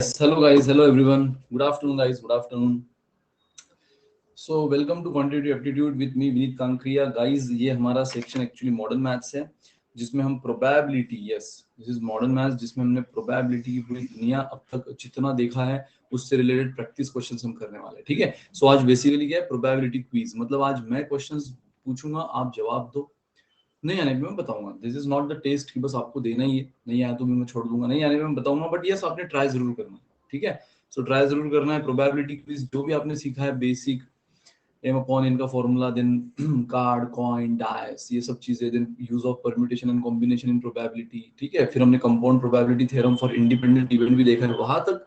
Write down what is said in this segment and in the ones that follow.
Hello guys, hello everyone. Good afternoon guys, good afternoon. So welcome to quantitative aptitude with me Vineet Kankariya. Guys, ये हमारा section actually modern maths है जिसमें हम probability, yes this is modern maths, जिसमें हमने probability की पूरी दुनिया अब तक जितना देखा है उससे रिलेटेड प्रैक्टिस क्वेश्चंस हम करने वाले हैं. ठीक है. सो आज बेसिकली क्या है, प्रोबेबिलिटी क्विज. मतलब आज मैं क्वेश्चंस पूछूंगा, आप जवाब दो. नहीं आने पे मैं बताऊंगा. This is not the test कि बस आपको देना ही है, नहीं आया तो भी मैं छोड़ दूंगा. नहीं आने पे मैं बताऊंगा, बट यस आपने ट्राई जरूर करना है. ठीक है. सो ट्राई जरूर करना है. प्रोबेबिलिटी क्विज जो भी आपने सीखा है, बेसिक एम अपॉन एन का formula, then card, coin, dice, ये सब चीजें, then use of permutation and combination in probability. ठीक है. फिर हमने compound probability theorem for independent event भी देखा है. वहां तक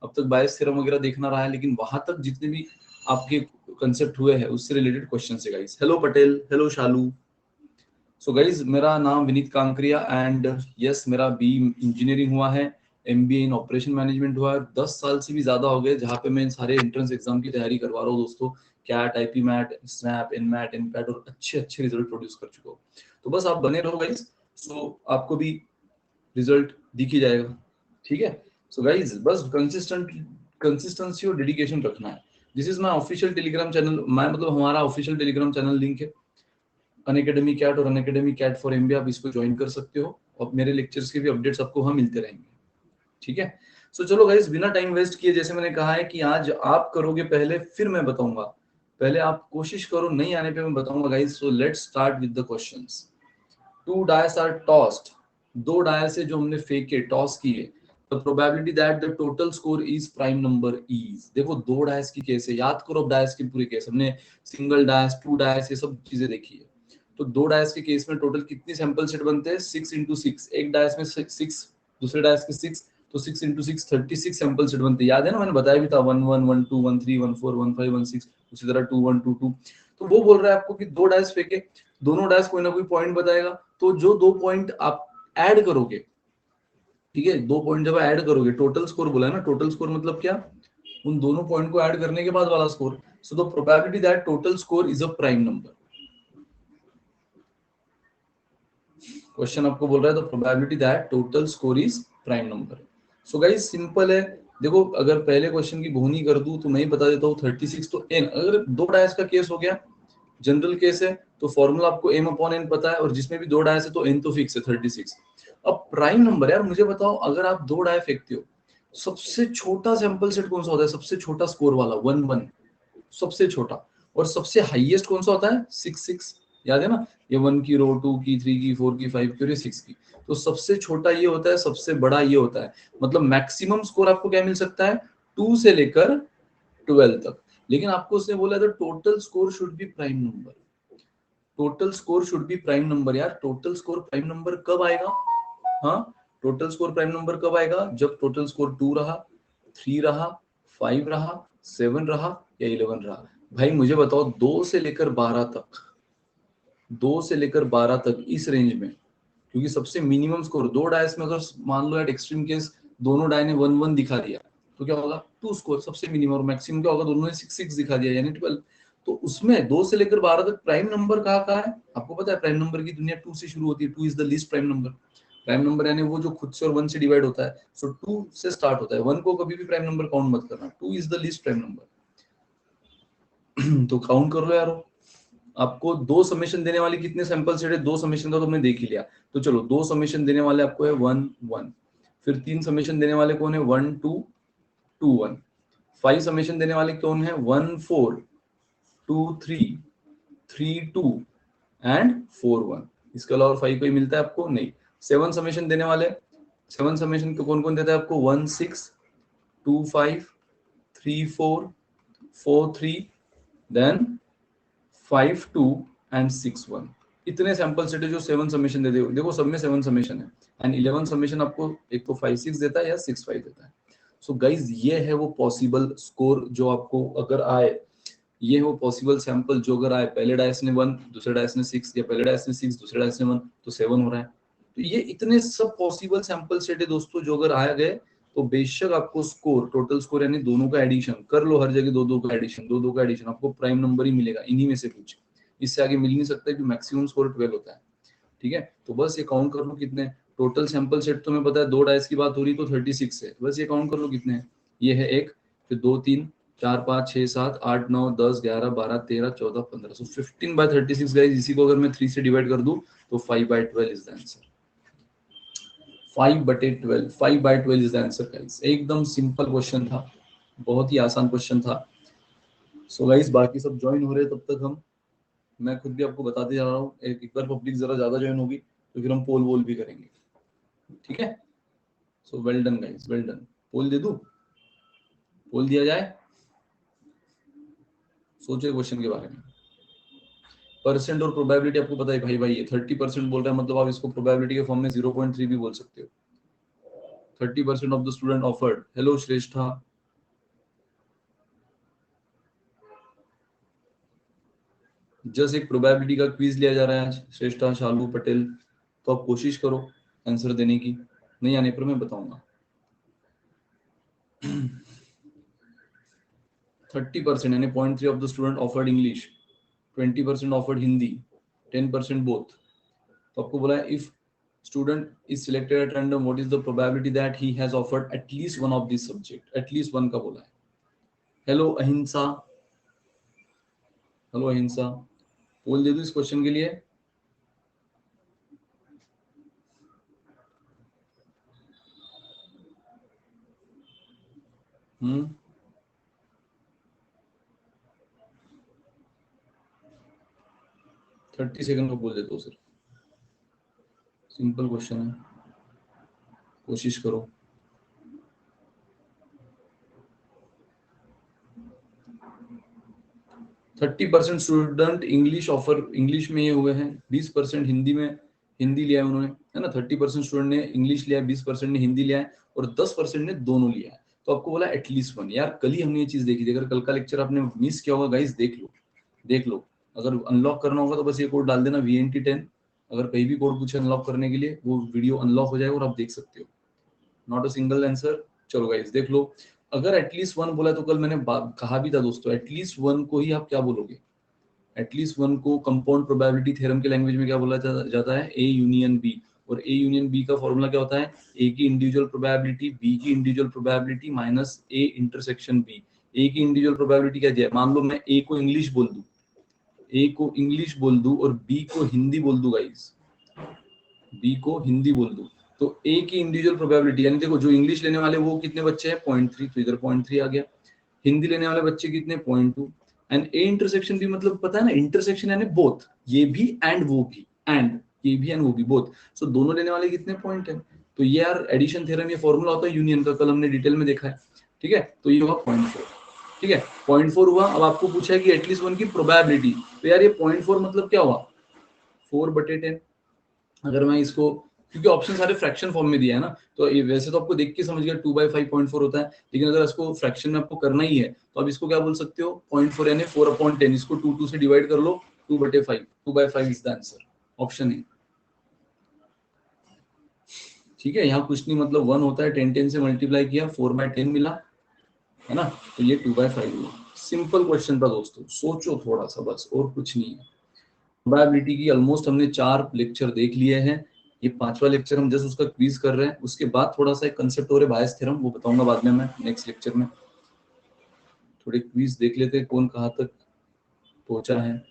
अब तक बायस थ्योरम वगैरह देखना रहा है, लेकिन वहां तक जितने भी आपके कंसेप्ट हुए हैं उससे रिलेटेड क्वेश्चन है गाइस. हेलो पटेल, हेलो शालू. सो गाइज, मेरा नाम विनीत कांकरिया एंड यस मेरा बी इंजीनियरिंग हुआ है, एमबीए इन ऑपरेशन मैनेजमेंट हुआ है. 10 साल से भी ज्यादा हो गए जहाँ पे मैं सारे एंट्रेंस एग्जाम की तैयारी करवा रहा हूँ दोस्तों. CAT, IPMAT, SNAP, NMAT, NPAT, और अच्छे अच्छे रिजल्ट प्रोड्यूस कर चुका हूँ. तो बस आप बने रहो गाइज. सो आपको भी रिजल्ट दिख ही जाएगा. ठीक है. सो गाइज बस कंसिस्टेंसी और डेडिकेशन रखना है. This is my official Telegram channel. मैं मतलब हमारा ऑफिशियल टेलीग्राम चैनल लिंक है अनअकैडमी कैट और अनअकैडमी कैट फॉर एमबीए. आप इसको ज्वाइन कर सकते हो और मेरे लेक्चर्स के भी अपडेट्स आपको वहां मिलते रहेंगे. ठीक है. सो चलो गाइस, बिना टाइम वेस्ट किए, जैसे मैंने कहा है कि आज आप करोगे पहले, फिर मैं बताऊंगा. पहले आप कोशिश करो, नहीं आने पे मैं बताऊंगा guys. So let's start with the questions. Two dice are tossed. दो डायस है जो हमने फेंके, टॉस किए. The probability that the total score is prime number is. देखो दो डायस की केस है, याद करो अब डायस की पूरी केस. हमने सिंगल डायस, टू डायस, ये सब चीजें देखी है. तो दो डायस के केस में टोटल कितनी सैंपल सेट बनते हैं? 6 into 6. एक डायस में 6, दूसरे डायस के 6, तो 6 into 6 36 सैंपल सेट बनते हैं. याद है ना, मैंने बताया भी था 1 1 1 2 1 3 1 4 1 5 1 6. उसी तरह 2 1 2 2. तो वो बोल रहा है आपको कि दो डायस फेंके, दोनों डायस कोई ना कोई पॉइंट बताएगा. तो जो दो पॉइंट आप ऐड करोगे, ठीक है, दो पॉइंट जब ऐड करोगे, टोटल स्कोर बोला है ना. टोटल स्कोर मतलब क्या? उन दोनों पॉइंट को ऐड करने के बाद वाला score. So the probability that total score is a prime number. Question आपको बोल रहा है the probability that total score is prime number. So guys simple है. देखो अगर पहले क्वेश्चन की बोहनी कर दूं तो मैं ही बता देता हूँ 36. तो एन, अगर दो डायस का केस हो गया, जनरल केस है, तो फॉर्मूला आपको m अपॉन n पता है, और जिसमें भी दो डायस है तो n तो फिक्स है 36. अब प्राइम नंबर, यार मुझे बताओ, अगर आप दो डाय फेंकते हो, सबसे छोटा सैंपल सेट कौन सा होता है? सबसे छोटा स्कोर वाला 1 1, सबसे छोटा. और सबसे हाईएस्ट कौन सा होता है? 6 6. याद है ना, ये 1 की रो, 2 की, 3 की, 4 की, 5 की और ये 6 की. तो सबसे छोटा ये होता है, सबसे बड़ा ये होता है. मतलब मैक्सिमम स्कोर आपको क्या मिल सकता है? 2 से लेकर 12 तक. लेकिन आपको उसने बोला था total score should be prime number. Total score should be prime number. यार टोटल स्कोर प्राइम नंबर कब आएगा? हाँ, टोटल स्कोर प्राइम नंबर कब आएगा? जब टोटल स्कोर 2 रहा, 3 रहा, 5 रहा, 7 रहा या 11 रहा. भाई मुझे बताओ, 2 से लेकर 12 तक, 2 से लेकर 12 तक इस रेंज में, क्योंकि सबसे मिनिमम स्कोर दो डायस में, अगर मान लो एट एक्सट्रीम केस दोनों डाय ने 1 1 दिखा दिया, तो क्या होगा? 2 स्कोर सबसे मिनिमम. और मैक्सिमम क्या होगा? दोनों ने 6 6 दिखा दिया, यानी 12. तो उसमें 2 से लेकर 12 तक प्राइम नंबर कहाँ है? आपको पता है प्राइम नंबर की दुनिया 2 से शुरू होती है. 2 is the least prime number. Prime number यानी वो जो खुद से और 1 से डिवाइड होता है. सो 2 से स्टार्ट होता है. 1 को कभी भी प्राइम नंबर काउंट मत करना. 2 is the least prime number. तो काउंट कर लो यारो. आपको दो समेशन देने वाले कितने सैंपल सेट है? दो समेशन का तो हमने देख ही लिया. तो चलो, दो समेशन देने वाले आपको है 1 1. फिर तीन समेशन देने वाले कौन है? 1 2 2 1. 5 समेशन देने वाले कौन है? 1 4 2 3 3 2 एंड 4 1. इसके अलावा 5 कोई मिलता है आपको? नहीं. 7 समेशन देने वाले, 7 समेशन कौन कौन देता है आपको? 1 6 2 5 3 4 4 3 देन 5 2 एंड 6 1. इतने सैंपल सेट है जो 7 समेशन दे दे. देखो सब में 7 समेशन है, एंड 11 समेशन आपको एक तो 5 6 देता है या 6 5 देता है. सो गाइज ये है वो पॉसिबल स्कोर जो आपको अगर आए, ये है वो पॉसिबल सैंपल जो अगर आए. पहले डायस ने 1, दूसरे डायस ने 6, या पहले डायस ने 6, दूसरे डायस ने 1, तो 7 हो रहा है. तो ये इतने सब पॉसिबल सैंपल सेट है दोस्तों, जो अगर आया गए तो बेशक आपको स्कोर, टोटल स्कोर यानी दोनों का एडिशन कर लो. हर जगह दो दो का एडिशन, दो दो का एडिशन, आपको प्राइम नंबर ही मिलेगा इन्हीं में से कुछ. इससे आगे मिल नहीं सकता कि मैक्सिमम स्कोर 12 होता है. ठीक है. तो बस ये काउंट कर लो कितने टोटल सैंपल सेट तुम्हें पता है 2 डाइस की बात हो रही तो 36 है, बस ये काउंट कर लो कितने हैं। ये है 1, फिर 2 3 4 5 6 7 8 9 10 11 12 13 14 15, सो 15/36 गाइस। इसी को अगर मैं 3 से डिवाइड कर दूं तो 5/12 is the answer. 5/12, 5/12 is the answer guys. एकदम सिंपल क्वेश्चन था, बहुत ही आसान क्वेश्चन था। सो गाइस बाकी सब ज्वाइन हो रहे हैं तब तक मैं खुद भी आपको बताते जा रहा हूँ, एक बार पब्लिक जरा ज्यादा ज्वाइन होगी तो फिर हम पोल वोल भी करेंगे, ठीक है। So well done guys, well done. Poll दे दूं, पोल दिया जाए, सोचिए क्वेश्चन के बारे में। परसेंट और प्रोबेबिलिटी आपको पता है भाई भाई, ये 30% बोल रहा है, मतलब आप इसको प्रोबेबिलिटी के फॉर्म में 0.3 भी बोल सकते हो। 30% of the student offered. Hello Shreshtha, just एक प्रोबेबिलिटी का क्विज लिया जा रहा है आज, श्रेष्ठा शालू पटेल। तो आप कोशिश करो आंसर देने की, नहीं आने पर मैं बताऊंगा। 30% यानी 0.3 of the student offered English, 20% offered Hindi, 10% both. तो आपको बोला है if student is selected at random what is the probability that he has offered at least one of these subject, at least one का बोला है। हेलो अहिंसा, hello अहिंसा, बोल दे दो इस क्वेश्चन के लिए। हम्म 30 सेकंड का बोल देते हो सर, सिंपल क्वेश्चन है, कोशिश करो। 30% स्टूडेंट इंग्लिश ऑफर, इंग्लिश में ये हुए हैं, 20% हिंदी में, हिंदी लिया है उन्होंने, है ना। 30% स्टूडेंट ने इंग्लिश लिया है, 20% ने हिंदी लिया है और 10% ने दोनों लिया है। तो आपको बोला एटलीस्ट वन। यार कल ही हमने ये चीज देखी थी, अगर कल का लेक्चर आपने मिस किया होगा गाइस देख लो, देख लो। अगर अनलॉक करना होगा तो बस ये कोड डाल देना VNT10, अगर कहीं भी कोड पूछे अनलॉक करने के लिए वो वीडियो अनलॉक हो जाएगा और आप देख सकते हो। Not a single answer. चलो गाइस देख लो, अगर एटलीस्ट वन बोला तो कल मैंने कहा भी था दोस्तों, एटलीस्ट वन को ही आप क्या बोलोगे, एटलीस्ट वन को कंपाउंड प्रोबेबिलिटी थ्योरम के लैंग्वेज में क्या बोला जाता है, ए यूनियन बी। और ए यूनियन बी का फॉर्मूला क्या होता है, ए की इंडिविजुअल प्रोबेबिलिटी बी की individual probability minus A intersection B. A की इंडिविजुअल प्रोबेबिलिटी क्या है, मान लो मैं ए को इंग्लिश बोल दूं, ए को इंग्लिश बोल दूं और बी को हिंदी बोल दूं गाइस, बी को हिंदी बोल दूं, तो ए की इंडिविजुअल प्रोबेबिलिटी यानी देखो जो इंग्लिश लेने वाले वो कितने बच्चे हैं 0.3, तो इधर 0.3 आ गया। हिंदी लेने वाले बच्चे कितने 0.2। एंड ए इंटरसेक्शन भी मतलब पता है ना, इंटरसेक्शन यानी बोथ, ये भी एंड वो भी, एंड ये भी एंड वो भी बोथ, सो दोनों लेने वाले कितने पॉइंट है। तो ये यार एडिशन थ्योरम ये फॉर्मूला होता है यूनियन का, कल हमने डिटेल में देखा है, ठीक है। तो ये हुआ 0.4, ठीक है 0.4 हुआ। अब आपको पूछा है कि एटलीस्ट वन की प्रोबेबिलिटी, तो यार ये 0.4 मतलब क्या हुआ 4/10। अगर मैं इसको, क्योंकि ऑप्शन सारे फ्रैक्शन फॉर्म में दिया है ना, तो ये वैसे तो आपको देख के समझ गया 2/5.4 होता है, लेकिन अगर इसको फ्रैक्शन में आपको करना ही है तो आप इसको क्या बोल सकते हो 0.4 यानी 4/10, इसको 2 से डिवाइड कर लो, 2/5, 2/5 is the answer, option A. ठीक है, यहाँ कुछ नहीं, मतलब 1 होता है 10 से मल्टीप्लाई किया 4/10 मिला, है ना। तो ये 2/5 हुआ। सिंपल क्वेश्चन था दोस्तों, सोचो थोड़ा सा बस, और कुछ नहीं है। प्रोबेबिलिटी की ऑलमोस्ट हमने 4 लेक्चर देख लिए हैं, ये 5वां लेक्चर हम जस्ट उसका क्विज कर रहे हैं। उसके बाद थोड़ा सा एक कंसेप्ट और है बायस थ्योरम, वो बताऊंगा बाद में मैं नेक्स्ट लेक्चर में। थोड़े क्विज देख लेते हैं कौन कहाँ तक पहुंचा है।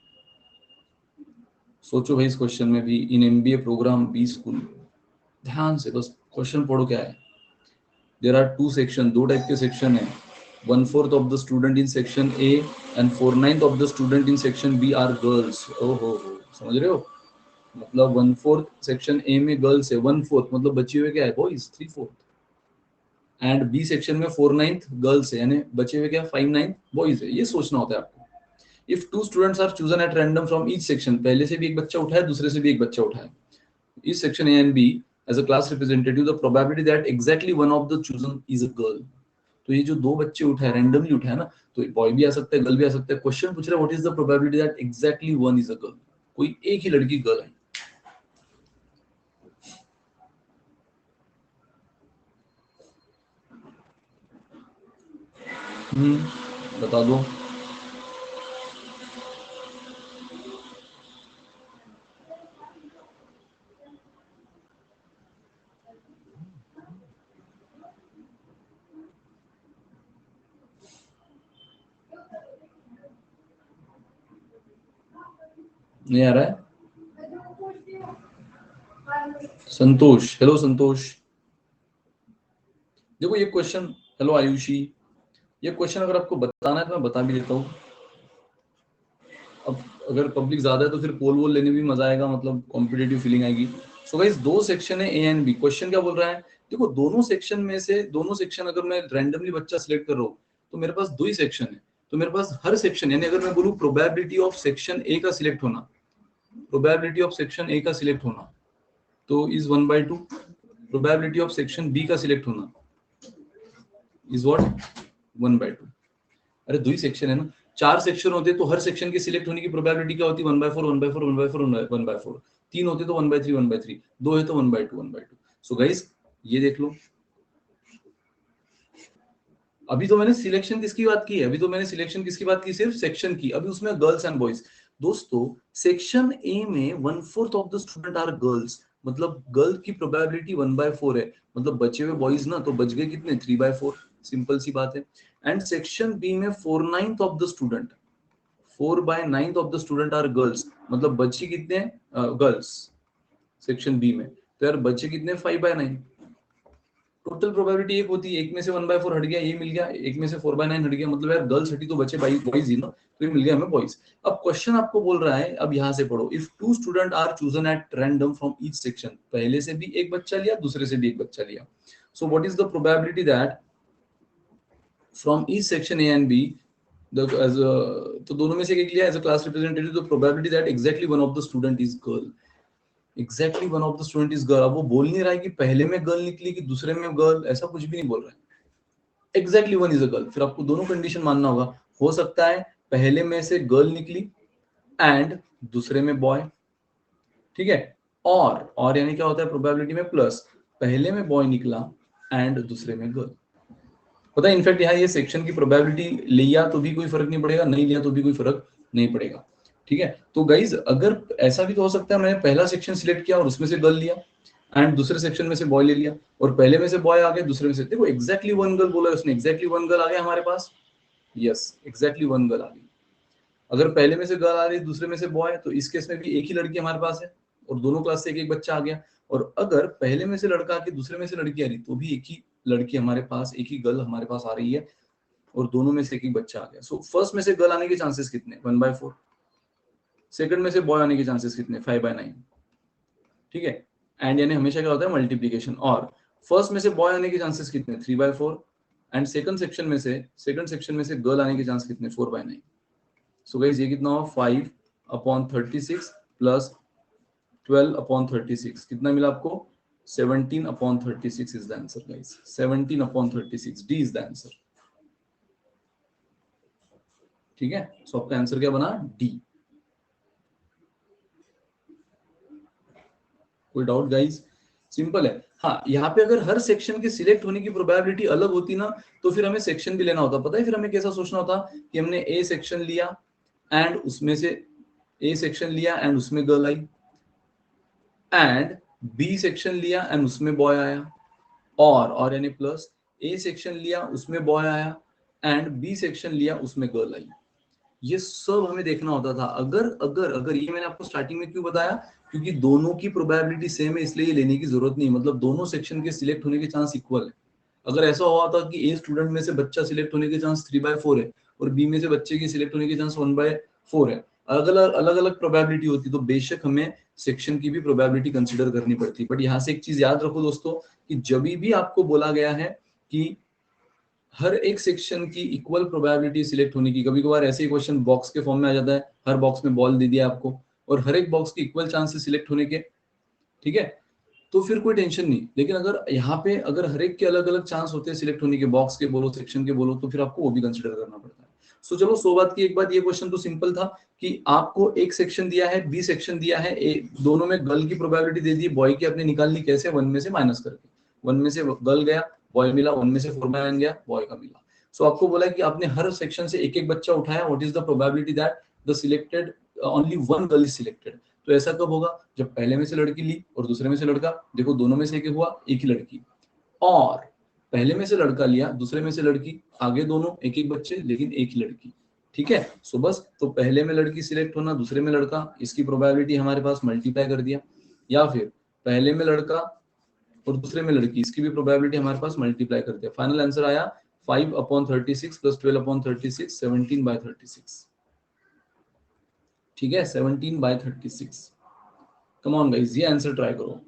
सोचो भाई इस क्वेश्चन में भी, in MBA program B school, ध्यान से बस क्वेश्चन पढ़ो क्या है। देयर आर 2 सेक्शन, 2 टाइप के सेक्शन है। 1/4 of the student in section A and 4/9 of the student in section B are girls. ओहो, समझ रहे हो, मतलब 1/4 सेक्शन ए में गर्ल्स है, 1/4 मतलब बचे हुए क्या है बॉयज, 3/4। एंड बी सेक्शन में 4/9 गर्ल्स है, यानी बचे हुए क्या 5/9 बॉयज है। ये सोचना होता है आपको। If 2 students are chosen at random from each section, पहले से भी एक बच्चा उठा है, दूसरे से भी एक बच्चा उठा है, each section A and B as a class representative, the probability that exactly one of the chosen is a girl. तो ये जो 2 बच्चे उठाए, रैंडमली उठाए ना, तो बॉय भी आ सकता है गर्ल भी आ सकता है। क्वेश्चन पूछ रहा है what is the probability that exactly one is a girl, कोई एक ही लड़की गर्ल है। बता दो। नहीं आ रहा है? संतोष, हेलो संतोष। देखो ये क्वेश्चन, हेलो आयुषी, ये क्वेश्चन अगर आपको बताना है तो मैं बता भी देता हूँ। अब अगर पब्लिक ज्यादा है तो फिर पोल वोल लेने भी मजा आएगा, मतलब कॉम्पिटिटिव फीलिंग आएगी। सो गाइस दो सेक्शन है ए एंड बी। क्वेश्चन क्या बोल रहा है? देखो दोनों सेक्शन में से दोनों सेक्शन अगर मैं रैंडमली बच्चा सिलेक्ट कर रहा हूँ तो मेरे पास दो ही सेक्शन है। तो मेरे पास हर सेक्शन, यानी अगर मैं बोलूँ प्रोबेबिलिटी ऑफ सेक्शन ए का सिलेक्ट होना, प्रोबेबिलिटी ऑफ सेक्शन ए का सिलेक्ट होना तो is 1/2। Probability of section B का सिलेक्ट होना इज व्हाट 1/2। अरे दो ही सेक्शन है ना, चार सेक्शन होते तो हर सेक्शन के सिलेक्ट होने की प्रोबेबिलिटी क्या होती? 1/4 1/4 1/4 1/4। तीन होते तो 1/3 1/3, दो है तो 1/2 1/2। सो गाइस ये देख लो, अभी तो मैंने सिलेक्शन किसकी बात की है? अभी तो मैंने सिलेक्शन किसकी बात की? सिर्फ सेक्शन की। अभी उसमें गर्ल्स एंड बॉयज। दोस्तों सेक्शन ए में 1/4 of the student are girls, मतलब गर्ल की प्रोबेबिलिटी 1/4 है, मतलब बचे हुए बॉयज ना, तो बच गए कितने? 3/4। सिंपल सी बात है। एंड सेक्शन बी में 4/9 of the student, 4/9 of the student are girls, मतलब बच्चे कितने? गर्ल्स सेक्शन बी में। तो यार बच्चे कितने? 5/9। टोटल प्रोबेबिलिटी एक होती है, एक में से 1/4 हट गया, ये मिल गया, एक में से 4/9 हट गया, मतलब यार गर्ल्स हटी तो बचे बॉयज ही ना, तो ये मिल गया हमें बॉयज। अब क्वेश्चन आपको बोल रहा है, अब यहाँ से पढ़ो, if two student are chosen at random from each section, पहले से भी एक बच्चा लिया, दूसरे से भी एक बच्चा लिया, so what is the probability that from each section A and B तो दोनों में से एक लिया as a class representative, the probability that exactly one of the student is girl, exactly one of the student is girl. अब वो बोल नहीं रहा है कि पहले में गर्ल निकली कि दूसरे में गर्ल, ऐसा कुछ भी नहीं बोल रहा है। Exactly one is a girl, फिर आपको दोनों कंडीशन मानना होगा। हो सकता है पहले में से गर्ल निकली एंड दूसरे में बॉय, ठीक है। और यानी क्या होता है प्रोबेबिलिटी में? प्लस, पहले में बॉय निकला एंड दूसरे में गर्ल। पता है इनफैक्ट यहाँ ये सेक्शन की प्रोबेबिलिटी लिया तो भी कोई फर्क नहीं पड़ेगा, नहीं लिया तो भी कोई फर्क नहीं पड़ेगा, ठीक है। तो गाइज अगर ऐसा भी तो हो सकता है मैंने पहला सेक्शन सिलेक्ट किया और उसमें से गर्ल लिया एंड दूसरे सेक्शन में से बॉय ले लिया, और पहले में से बॉय आ गया, दूसरे में से, देखो एग्जैक्टली वन गर्ल बोला है उसने, एग्जैक्टली वन गर्ल आ गया हमारे पास। यस, एग्जैक्टली वन गर्ल आ गई। अगर पहले में से गर्ल आ रही दूसरे में से बॉय, तो इस केस में भी एक ही लड़की हमारे पास है और दोनों क्लास से एक एक बच्चा आ गया। और अगर पहले में से लड़का आके दूसरे में से लड़की आ रही तो भी एक ही लड़की हमारे पास, एक ही गर्ल हमारे पास आ रही है और दोनों में से एक ही बच्चा आ गया। सो फर्स्ट में से गर्ल आने के चांसेस कितने? 1/4। सेकंड में से बॉय आने के चांसेस कितने? 5/9, ठीक है। एंड यानी हमेशा क्या होता है? मल्टीप्लीकेशन। और फर्स्ट में से बॉय आने के चांसेस कितने? 3/4। एंड सेकंड सेक्शन में से गर्ल आने के चांस कितने? 4/9। सो गाइस ये कितना हुआ? 5/36 प्लस 12/36, कितना मिला आपको? 17/36 is the answer guys, 17/36, D is the answer, ठीक है। सो आपका आंसर क्या बना? डी। कोई डाउट गाइस? सिंपल है। हाँ, यहाँ पे अगर हर सेक्शन के सिलेक्ट होने की प्रोबेबिलिटी अलग होती ना, तो फिर हमें सेक्शन भी लेना होता। पता है फिर हमें कैसा सोचना होता कि हमने ए सेक्शन लिया एंड उसमें गर्ल आई, एंड बी सेक्शन लिया एंड उसमें बॉय आया, और यानी प्लस, ए सेक्शन लिया उसमें बॉय आया एंड बी सेक्शन लिया उसमें गर्ल आई। ये सब हमें देखना होता था। अगर अगर अगर ये मैंने आपको स्टार्टिंग में क्यों बताया? क्योंकि दोनों की प्रोबेबिलिटी सेम है, इसलिए ये लेने की जरूरत नहीं, मतलब दोनों सेक्शन के सिलेक्ट होने के चांस इक्वल है। अगर ऐसा हुआ था कि ए स्टूडेंट में से बच्चा सिलेक्ट होने के चांस 3/4 है और बी में से बच्चे के सिलेक्ट होने के चांस 1/4 है, अलग अलग प्रोबेबिलिटी होती, तो बेशक हमें सेक्शन की भी प्रोबेबिलिटी कंसिडर करनी पड़ती। बट यहाँ से एक चीज याद रखो दोस्तों, कि जब भी आपको बोला गया है कि हर एक सेक्शन की इक्वल प्रोबेबिलिटी सिलेक्ट होने की, कभी कभार ऐसे ही क्वेश्चन बॉक्स के फॉर्म में आ जाता है, हर बॉक्स में बॉल दे दिया आपको और हर एक बॉक्स की इक्वल चांसेस सिलेक्ट होने के, ठीक है, तो फिर कोई टेंशन नहीं। लेकिन अगर यहाँ पे अगर हर एक के अलग अलग चांस होते हैं सिलेक्ट होने के, बॉक्स के बोलो सेक्शन के बोलो, तो फिर आपको वो भी कंसिडर करना पड़ता है। सो चलो, सो बात की एक बात, ये क्वेश्चन तो सिंपल था कि आपको एक सेक्शन दिया है, बी सेक्शन दिया है, दोनों में गर्ल की प्रोबेबिलिटी दे दी, बॉय की अपने निकालनी कैसे? वन में से माइनस करके, वन में से गर्ल गया बॉय मिला, वन में से 4/9 गया बॉय का मिला। सो आपको बोला कि आपने हर सेक्शन से एक एक बच्चा उठाया, what is the probability that the selected only one girl is selected? तो ऐसा कब होगा? जब पहले में से लड़की ली और दूसरे में से लड़का, देखो दोनों में से एक हुआ, एक ही लड़की, और पहले में से लड़का लिया दूसरे में से लड़की, आगे दोनों एक एक बच्चे लेकिन एक ही लड़की, ठीक है। सो बस तो पहले में लड़की सिलेक्ट होना, दूसरे में लड़का, इसकी प्रोबेबिलिटी हमारे पास मल्टीप्लाई कर दिया, या फिर पहले में लड़का और दूसरे में लड़की, इसकी भी प्रोबेबिलिटी हमारे पास मल्टीप्लाई कर दिया। फाइनल आंसर आया 5/36 प्लस 12/36, 17/36। ठीक है, 17/36। कम ऑन गाइस, ये आंसर ट्राई करो,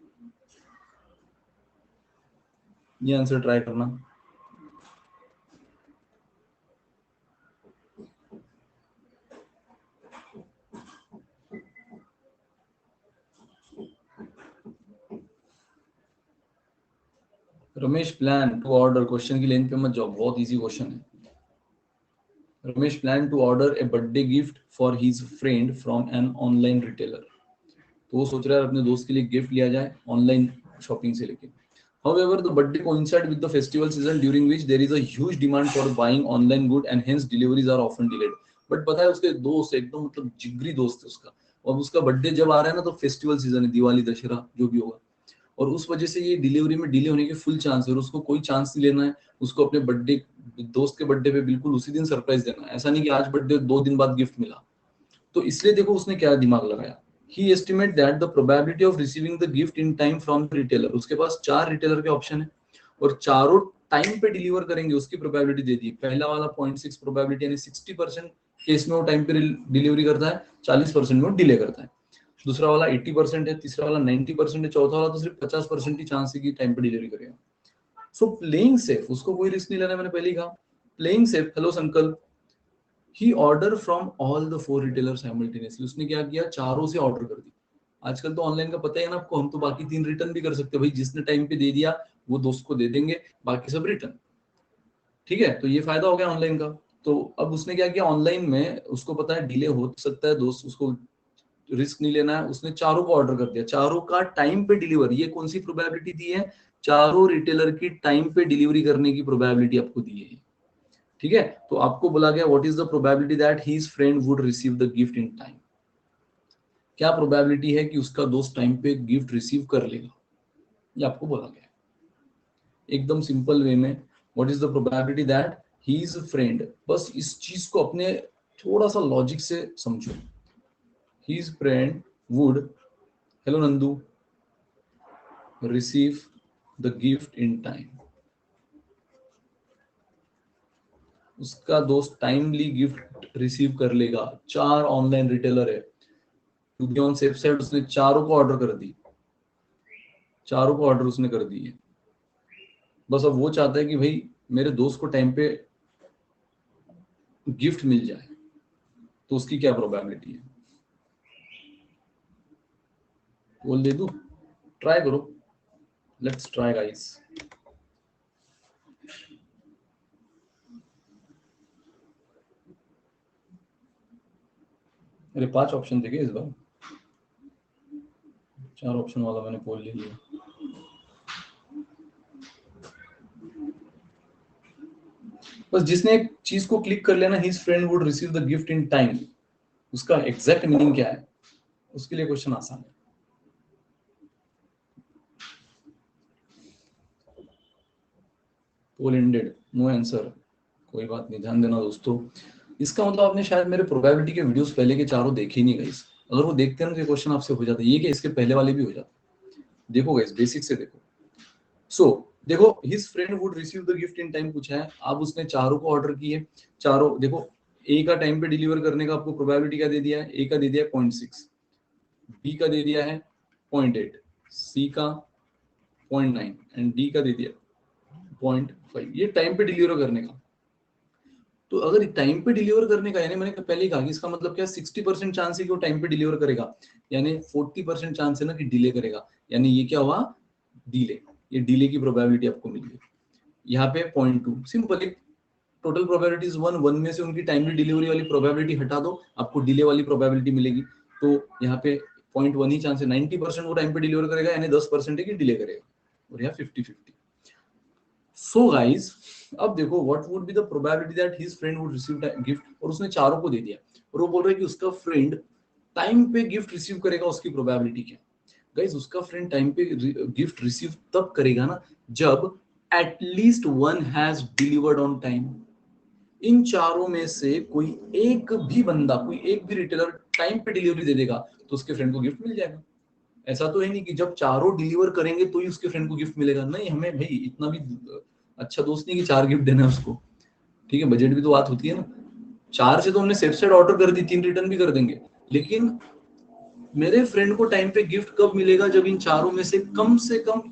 ये आंसर ट्राई करना। Ramesh plan to order, question की लेंथ पे मत जाओ, बहुत इजी क्वेश्चन है। Ramesh plan to order a birthday gift for his friend from an online retailer. तो वो सोच रहा है अपने दोस्त के लिए गिफ्ट लिया जाए ऑनलाइन शॉपिंग से लेके। However, the birthday coincides with the festival season during which there is a huge demand for buying online good and hence deliveries are often delayed. But पता है उसके दोस्त एकदम मतलब जिगरी दोस्त है उसका, और उसका बर्थडे जब आ रहा है ना तो फेस्टिवल सीजन है, दिवाली दशहरा जो भी होगा, और उस वजह से ये डिलीवरी में डिले होने के फुल चांस है, और उसको कोई चांस नहीं लेना है। उसको अपने बर्थडे, दोस्त के बर्थडे पे बिल्कुल उसी दिन सरप्राइज देना है, ऐसा नहीं कि आज बर्थडे 2 दिन बाद गिफ्ट मिला। तो इसलिए देखो उसने क्या दिमाग लगाया, he estimate that the probability of receiving the gift in time from the retailer, उसके पास 4 रिटेलर के ऑप्शन है और चारों टाइम पे डिलीवर करेंगे, उसकी प्रोबेबिलिटी दे दी। पहला वाला 0.6 प्रोबेबिलिटी यानी 60% केस में वो टाइम पे डिलीवरी करता है, 40% में वो डिले करता है। दूसरा वाला 80% है, तीसरा वाला 90% है, चौथा वाला तो सिर्फ 50% ही चांस है कि टाइम पे डिलीवरी करेगा। सो प्लेइंग सेफ, उसको कोई रिस्क नहीं लेना, मैंने पहले ही कहा playing safe. Hello Sankalp, he order from all the 4 retailer simultaneously, उसने क्या किया, चारों से ऑर्डर कर दी। आजकल तो ऑनलाइन का पता है ना आपको, हम तो बाकी 3 रिटर्न भी कर सकते हैं भाई, जिसने टाइम पे दे दिया वो दोस्त को दे देंगे, बाकी सब रिटर्न। ठीक है, तो ये फायदा हो गया ऑनलाइन का। तो अब उसने क्या किया, ऑनलाइन में उसको पता है डिले हो सकता है, दोस्त उसको रिस्क नहीं लेना है, उसने चारों को ऑर्डर कर दिया, चारों का टाइम पे डिलीवर। ये कौन सी प्रोबेबिलिटी दी है, चारों रिटेलर की टाइम पे डिलीवरी करने की प्रोबेबिलिटी आपको दी है। ठीक है, तो आपको बोला गया what is the probability that his friend would receive the gift in time. क्या प्रोबेबिलिटी है कि उसका दोस्त टाइम पे गिफ्ट रिसीव कर लेगा, ये आपको बोला गया एकदम सिंपल वे में। What is the probability that his friend, बस इस चीज को अपने थोड़ा सा लॉजिक से समझो। His friend would, hello Nandu, receive the gift in time, उसका दोस्त टाइमली गिफ्ट रिसीव कर लेगा। 4 ऑनलाइन रिटेलर है, to be on safe side उसने चारों को ऑर्डर कर दी, चारों को ऑर्डर उसने कर दी है। बस अब वो चाहता है कि भाई मेरे दोस्त को टाइम पे गिफ्ट मिल जाए, तो उसकी क्या प्रोबेबिलिटी है, बोल दे दूं, ट्राई करो, लेट्स ट्राई गाइस। मेरे 5 ऑप्शन थे इस बार, 4 ऑप्शन वाला मैंने पोल ले लिया। बस जिसने एक चीज को क्लिक कर लेना, his friend would receive the gift in time, उसका एग्जैक्ट मीनिंग क्या है, उसके लिए क्वेश्चन आसान है। पोल एंडेड, नो आंसर, कोई बात नहीं, ध्यान देना दोस्तों। इसका मतलब आपने शायद मेरे प्रोबेबिलिटी के वीडियोस पहले के चारों देखे ही नहीं गाइस। अगर वो देखते हैं ना तो ये क्वेश्चन आपसे हो जाता है, ये कि इसके पहले वाले भी हो जाते। देखो गाइस, बेसिक से देखो। सो देखो, his friend would receive the gift in time पूछा है, अब उसने चारों को ऑर्डर किए। चारों देखो, ए का टाइम पे डिलीवर करने का आपको प्रोबेबिलिटी क्या दे दिया है, ए का दे दिया है 0.6, बी का दे दिया है 0.8, सी का 0.9 एंड डी का दे दिया 0.5। ये टाइम पे डिलीवर करने का। तो अगर टाइम पे डिलीवर करने का, यानी मैंने पहले ही कहा कि इसका मतलब क्या, 60% चांस है कि वो टाइम पे डिलीवर करेगा, यानी 40% चांस है ना कि डिले करेगा, यानी ये क्या हुआ, डिले। ये डिले की प्रोबेबिलिटी आपको मिल गई। यहाँ पे 0.2, सिंपल, एक टोटल प्रोबेबिलिटी 1 में से उनकी टाइमली डिलीवरी वाली प्रोबेबिलिटी हटा दो, आपको डिले वाली प्रोबेबिलिटी मिलेगी। तो यहाँ पे 0.1 ही चांस है, 90% वो टाइम पे डिलीवर करेगा, यानी 10% है कि डिले करेगा, और यहाँ 50-50। सो गाइज, अब देखो what would be the probability that his friend would receive gift, और उसने चारों को दे दिया, और वो बोल रहा है कि उसका फ्रेंड टाइम पे गिफ्ट रिसीव करेगा, उसकी प्रोबेबिलिटी क्या। गाइज, उसका फ्रेंड टाइम पे गिफ्ट रिसीव तब करेगा ना जब at least one has delivered on time. इन चारों में से कोई एक भी बंदा, कोई एक भी रिटेलर टाइम पे डिलीवरी दे देगा तो उसके फ्रेंड को गिफ्ट मिल जाएगा। ऐसा तो है नहीं कि जब चारों डिलीवर करेंगे तो ही उसके फ्रेंड को गिफ्ट मिलेगा, नहीं, हमें भाई इतना भी अच्छा दोस्त नहीं कि 4 गिफ्ट देना है उसको, ठीक है, बजट भी तो बात होती है ना। 4 से तो हमने सेफ साइड ऑर्डर कर दी, 3 रिटर्न भी कर देंगे, लेकिन मेरे फ्रेंड को टाइम पे गिफ्ट कब मिलेगा, जब इन चारों में से कम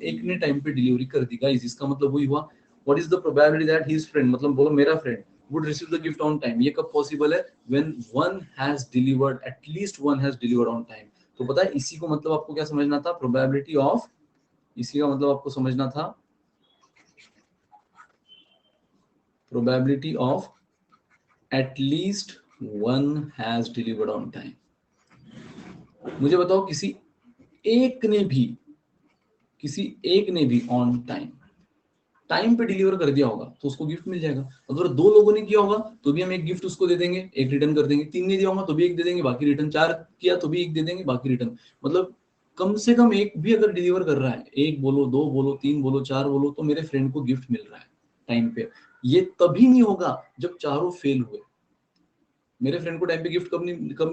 एक ने टाइम पे डिलीवरी कर दी। गाइस इसका मतलब वही हुआ, what is the probability that his friend, मतलब बोलो मेरा friend would receive the gift on time, ये कब पॉसिबल है, when one has delivered, at least one has delivered on time। तो पता है इसी को मतलब आपको क्या समझना था, प्रोबेबिलिटी ऑफ, इसी का मतलब आपको समझना था probability of at least one has delivered on time. मुझे बताओ किसी एक ने भी ऑन टाइम पे डिलीवर कर दिया होगा तो उसको गिफ्ट मिल जाएगा। अगर 2 लोगों ने किया होगा तो भी हम एक गिफ्ट उसको दे देंगे, एक रिटर्न कर देंगे, 3 ने दिया होगा तो भी एक दे देंगे, बाकी रिटर्न, 4 किया तो भी एक दे देंगे, बाकी रिटर्न। मतलब कम से कम एक भी अगर डिलीवर कर रहा है, एक बोलो, 2 बोलो, 3 बोलो, 4 बोलो, तो मेरे फ्रेंड को गिफ्ट मिल रहा है टाइम पे। ये तभी नहीं होगा जब चारों फेल हुए। मेरे फ्रेंड को टाइम पे गिफ्ट कब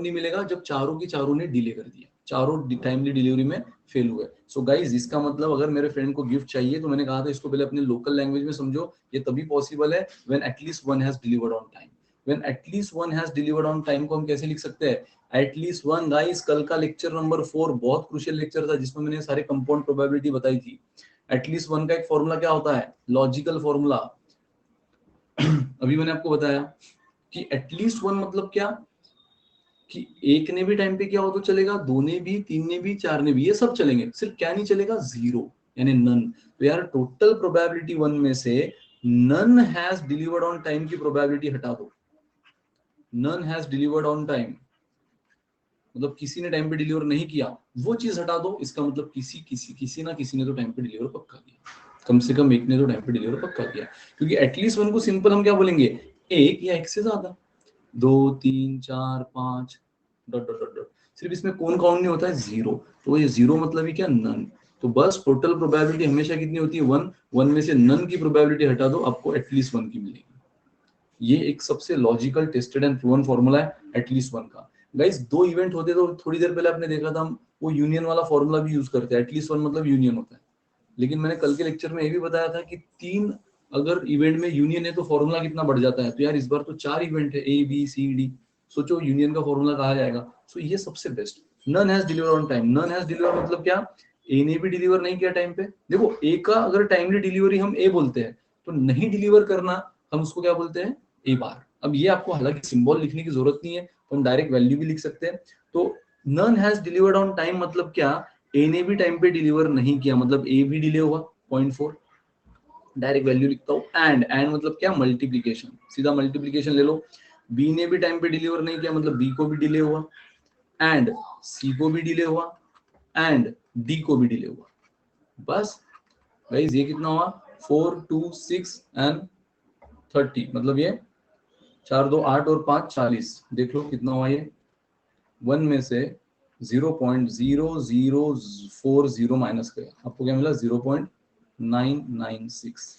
नहीं मिलेगा, जब चारों की चारों ने डिले कर दिया, चारों टाइमली डिलीवरी में फेल हुए। सो गाइज इसका मतलब अगर मेरे फ्रेंड को गिफ्ट चाहिए तो मैंने कहा था इसको पहले अपने लोकल लैंग्वेज में समझो, ये तभी पॉसिबल है when at least one has delivered on time. When at least one has delivered on time को हम कैसे लिख सकते हैं, एटलीस्ट वन। गाइस कल का लेक्चर नंबर 4 बहुत क्रूशियल लेक्चर था जिसमें मैंने सारे कंपाउंड प्रोबेबिलिटी बताई थी। एटलीस्ट वन का एक फॉर्मूला क्या होता है, लॉजिकल फॉर्मूला, अभी मैंने आपको बताया कि एटलीस्ट वन मतलब क्या, कि एक ने भी टाइम पे किया हो तो चलेगा, 2 ने भी, 3 ने भी, 4 ने भी, ये सब चलेंगे, सिर्फ क्या नहीं चलेगा, 0 यानी नन। तो यार टोटल प्रोबेबिलिटी 1 में से none has delivered on time की प्रोबेबिलिटी हटा दो। None has delivered on time मतलब किसी ने टाइम पे डिलीवर नहीं किया, वो चीज हटा दो। इसका मतलब किसी ना किसी ने तो टाइम पे डिलीवर पक्का किया, कम से कम एक ने तो टाइम पे डिलीवर पक्का किया। क्योंकि एटलीस्ट वन को सिंपल हम क्या बोलेंगे, एक या एक से ज्यादा, 2 3 4 5 डॉट डॉट डॉट डॉट, सिर्फ इसमें कौन काउंट नहीं होता है, 0। तो ये 0 मतलब ही क्या, नन। तो बस टोटल प्रोबेबिलिटी हमेशा कितनी होती है, 1। 1 में से नन की प्रोबेबिलिटी हटा दो, आपको एटलीस्ट 1 की मिलेगी। ये एक सबसे logical, tested and proven formula है एटलीस्ट 1 का। गाइस 2 इवेंट होते तो थोड़ी देर पहले आपने देखा था, हम वो यूनियन वाला फॉर्मूला भी यूज करते हैं, एटलीस्ट 1 मतलब यूनियन होता है। लेकिन मैंने कल के लेक्चर में ये भी बताया था कि 3 अगर इवेंट में यूनियन है तो फॉर्मूला कितना बढ़ जाता है। तो यार इस बार तो 4 इवेंट है, ए बी सी डी, सोचो यूनियन का फॉर्मूला कहा जाएगा। सो ये सबसे best. None has deliver on time, none has deliver मतलब क्या, ए ने भी डिलीवर नहीं किया टाइम पे। देखो ए का अगर टाइमली डिलीवरी हम ए बोलते हैं, तो नहीं डिलीवर करना हम उसको क्या बोलते हैं, ए बार। अब ये आपको हालांकि सिंबल लिखने की जरूरत नहीं है, तो हम डायरेक्ट वैल्यू भी लिख सकते हैं। तो none has delivered on time मतलब क्या, ए ने भी टाइम पे डिलीवर नहीं किया, मतलब ए भी डिले हुआ 0.4, डायरेक्ट वैल्यू लिखता हूँ। एंड मतलब क्या, मल्टीप्लीकेशन, सीधा मल्टीप्लीकेशन ले लो। बी ने भी टाइम पे डिलीवर नहीं किया, मतलब बी को भी डिले हुआ, एंड सी को भी डिले हुआ, एंड डी को भी डिले हुआ। बस गाइस ये कितना हुआ, 4 2 6 एंड 30, मतलब ये 4 2 8 और 5 40। देख लो कितना हुआ ये, 1 में से 0.0040 माइनस किया, आपको क्या मिला, 0.996।